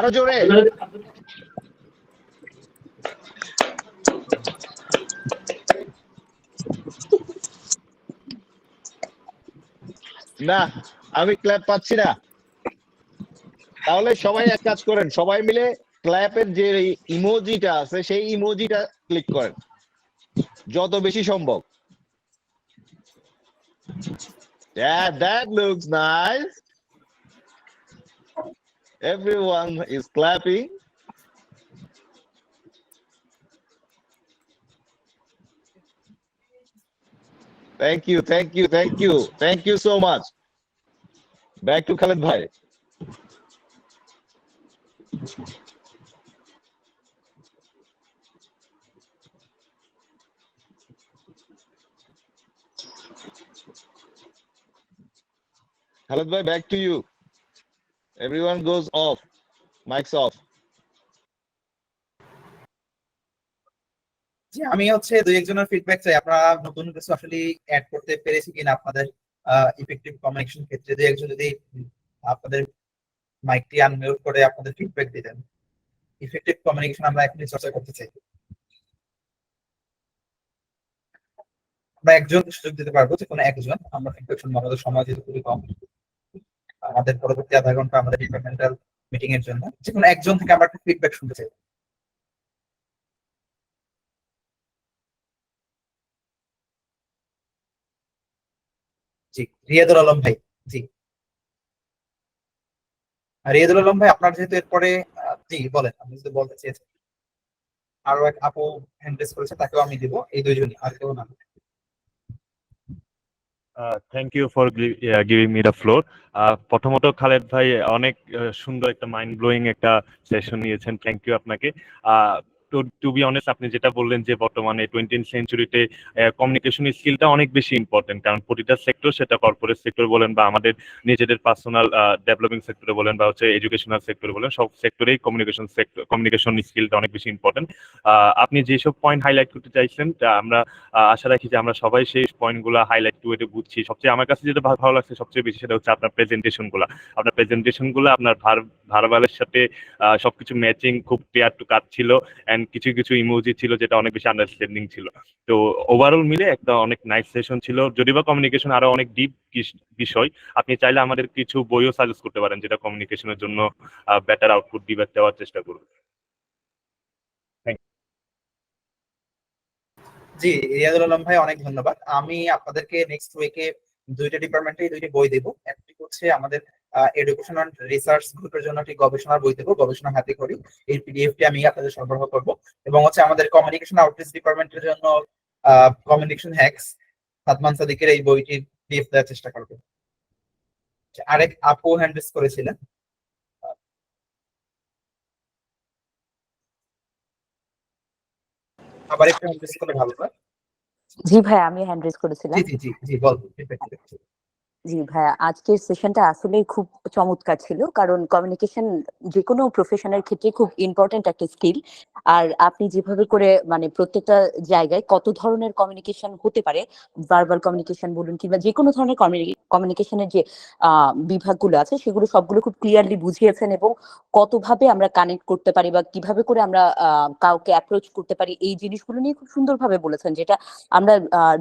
আরো জোরে। না, আমি ক্ল্যাপ পাচ্ছি না। তাহলে সবাই এক কাজ করেন, সবাই মিলে ক্ল্যাপের যে ইমোজিটা আছে সেই ইমোজিটা ক্লিক করেন যত বেশি সম্ভব। Yeah, that looks nice. Everyone is clapping. Thank you, thank you, thank you, thank you so much. Back to Khaled bhai. Khaled bhai, back to you. Everyone goes off. Mic's off. জি, আমি হচ্ছে দুই একজনের feedback চাই, আপনারা নতুন কিছু আসলে add করতে পেরেছি কিনা আপনাদের ইফেক্টিভ কমিউনিকেশন ক্ষেত্রে। দুই একজন যদি আপনাদের মাইকটি আনমিউট করে আপনাদের ফিডব্যাক দিতেন। ইফেক্টিভ কমিউনিকেশন আমরা এখনই চর্চা করতে চাই। আমরা একজন সুযোগ দিতে পারবো, যে কোনো একজন। আমরা ফিডব্যাক শুনবো, আমাদের সময় যেহেতু খুবই কম, আমাদের পরবর্তী আধা ঘন্টা আমাদের ডিপার্টমেন্টাল মিটিং এর জন্য যে কোনো একজন থেকে আমরা একটা ফিডব্যাক শুনতে চাই। জি, রিয়াদুল আলম ভাই। জি, রিয়াদুল আলম ভাই, আপনার যেহেতু এরপরে জি বলেন, আপনি যদি বলতে চেয়েছেন। আরো এক আপু হ্যান্ড রেজ করেছে, তাকেও আমি দিব। এই দুইজনই, আর কেউ না। Thank you for giving me the floor. প্রথমত খালেদ ভাই অনেক সুন্দর একটা মাইন্ড ব্লোয়িং একটা সেশন নিয়েছেন, থ্যাংক ইউ আপনাকে। টু বি অনেস্ট, আপনি যেটা বললেন যে বর্তমানে 20th সেঞ্চুরিতে কমিউনিকেশন স্কিলটা অনেক বেশি ইম্পর্টেন্ট, কারণ প্রতিটা সেক্টর, সেটা কর্পোরেট সেক্টর বলেন বা আমাদের নিজেদের পার্সোনাল ডেভেলপিং সেক্টরে বলেন বা হচ্ছে এডুকেশনাল সেক্টরে বলেন, সব সেক্টরেই কমিউনিকেশন স্কিলটা অনেক বেশি ইম্পর্টেন্ট। আপনি যেসব পয়েন্ট হাইলাইট করতে চাইছেন, আমরা আশা রাখি যে আমরা সবাই সেই পয়েন্টগুলো হাইলাইট টু বুঝছি। সবচেয়ে আমার কাছে যেটা ভালো লাগছে সবচেয়ে বেশি, সেটা হচ্ছে আপনার প্রেজেন্টেশনগুলো আপনার ভার্বালের সাথে সবকিছু ম্যাচিং, খুব ক্লিয়ার টু কাট ছিল, এন্ড কিছু কিছু ইমোজি ছিল যেটা অনেক বেশি আন্ডারস্ট্যান্ডিং ছিল। তো ওভারঅল মিলে একটা অনেক নাইস সেশন ছিল। যদিও বা কমিউনিকেশন আরো অনেক ডিপ বিষয়, আপনি চাইলে আমাদের কিছু বইও সাজেস্ট করতে পারেন যেটা কমিউনিকেশনের জন্য বেটার আউটপুট দেওয়ার চেষ্টা করবে। জি, রিয়াদুল আলম ভাই, অনেক ধন্যবাদ। আমি আপনাদেরকে নেক্সট উইকে দুইটা ডিপার্টমেন্টে দুইটা বই দেবো। একটি হচ্ছে আমাদের এডুকেশন অ্যান্ড রিসার্চ গ্রুপের জন্য একটি গবেষণার বই দেবো, গবেষণা হাতে করি। এই পিডিএফটি আমি আপনাদের সরবরাহ করবো। এবং হচ্ছে আমাদের কমিউনিকেশন আউটরিচ ডিপার্টমেন্টের জন্য কমিউনিকেশন হ্যাক্স, সাদমান সাদিকের এই বইটির পিডিএফ দেওয়ার চেষ্টা করবো। আরেক আপু হ্যান্ড রেজ করেছিলেন, আবার একটু হ্যান্ড রেজ করলে ভালো হয়। জি ভাইয়া, আমি হ্যান্ড রেজ করেছিলাম। জি জি জি জি, বলবো feedback দিতে। জি ভাইয়া, আজকের সেশনটা আসলে খুব চমৎকার ছিল, কারণ কমিউনিকেশন যে কোনো প্রফেশনের ক্ষেত্রে খুব ইম্পর্টেন্ট একটা স্কিল। আর আপনি যেভাবে করে মানে প্রত্যেকটা জায়গায় কত ধরনের কমিউনিকেশন হতে পারে, ভার্বাল কমিউনিকেশন বলুন কিংবা যে কোনো ধরনের কমিউনিকেশনের যে বিভাগগুলো আছে, সেগুলো সবগুলো খুব ক্লিয়ারলি বুঝিয়েছেন, এবং কতভাবে আমরা কানেক্ট করতে পারি বা কিভাবে করে আমরা কাউকে অ্যাপ্রোচ করতে পারি, এই জিনিসগুলো নিয়ে খুব সুন্দরভাবে বলেছেন, যেটা আমরা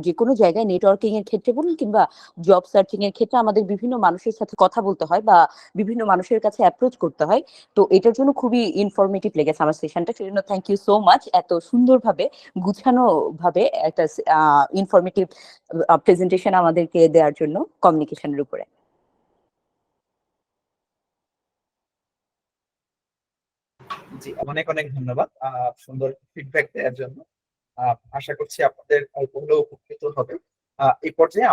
যে কোনো জায়গায় নেটওয়ার্কিং এর ক্ষেত্রে বলুন কিংবা জব সার্চিং এর ক্ষেত্রে আমাদের বিভিন্ন মানুষের সাথে কথা বলতে হয় বা বিভিন্ন মানুষের কাছে অ্যাপ্রোচ করতে হয়। তো এটার জন্য খুবই ইনফরমেটিভ লেগেছে আমার সেশনটা, সেজন্য থ্যাংক ইউ সো মাচ। এত সুন্দরভাবে গুছানো ভাবে একটা ইনফরমেটিভ প্রেজেন্টেশন আমাদেরকে দেওয়ার জন্য কমিউনিকেশনের উপরে। জি, অনেক অনেক ধন্যবাদ সুন্দর ফিডব্যাক দেওয়ার জন্য। আশা করছি আপনাদের অল্প হলেও উপকৃত হবে। এই পর্যায়ে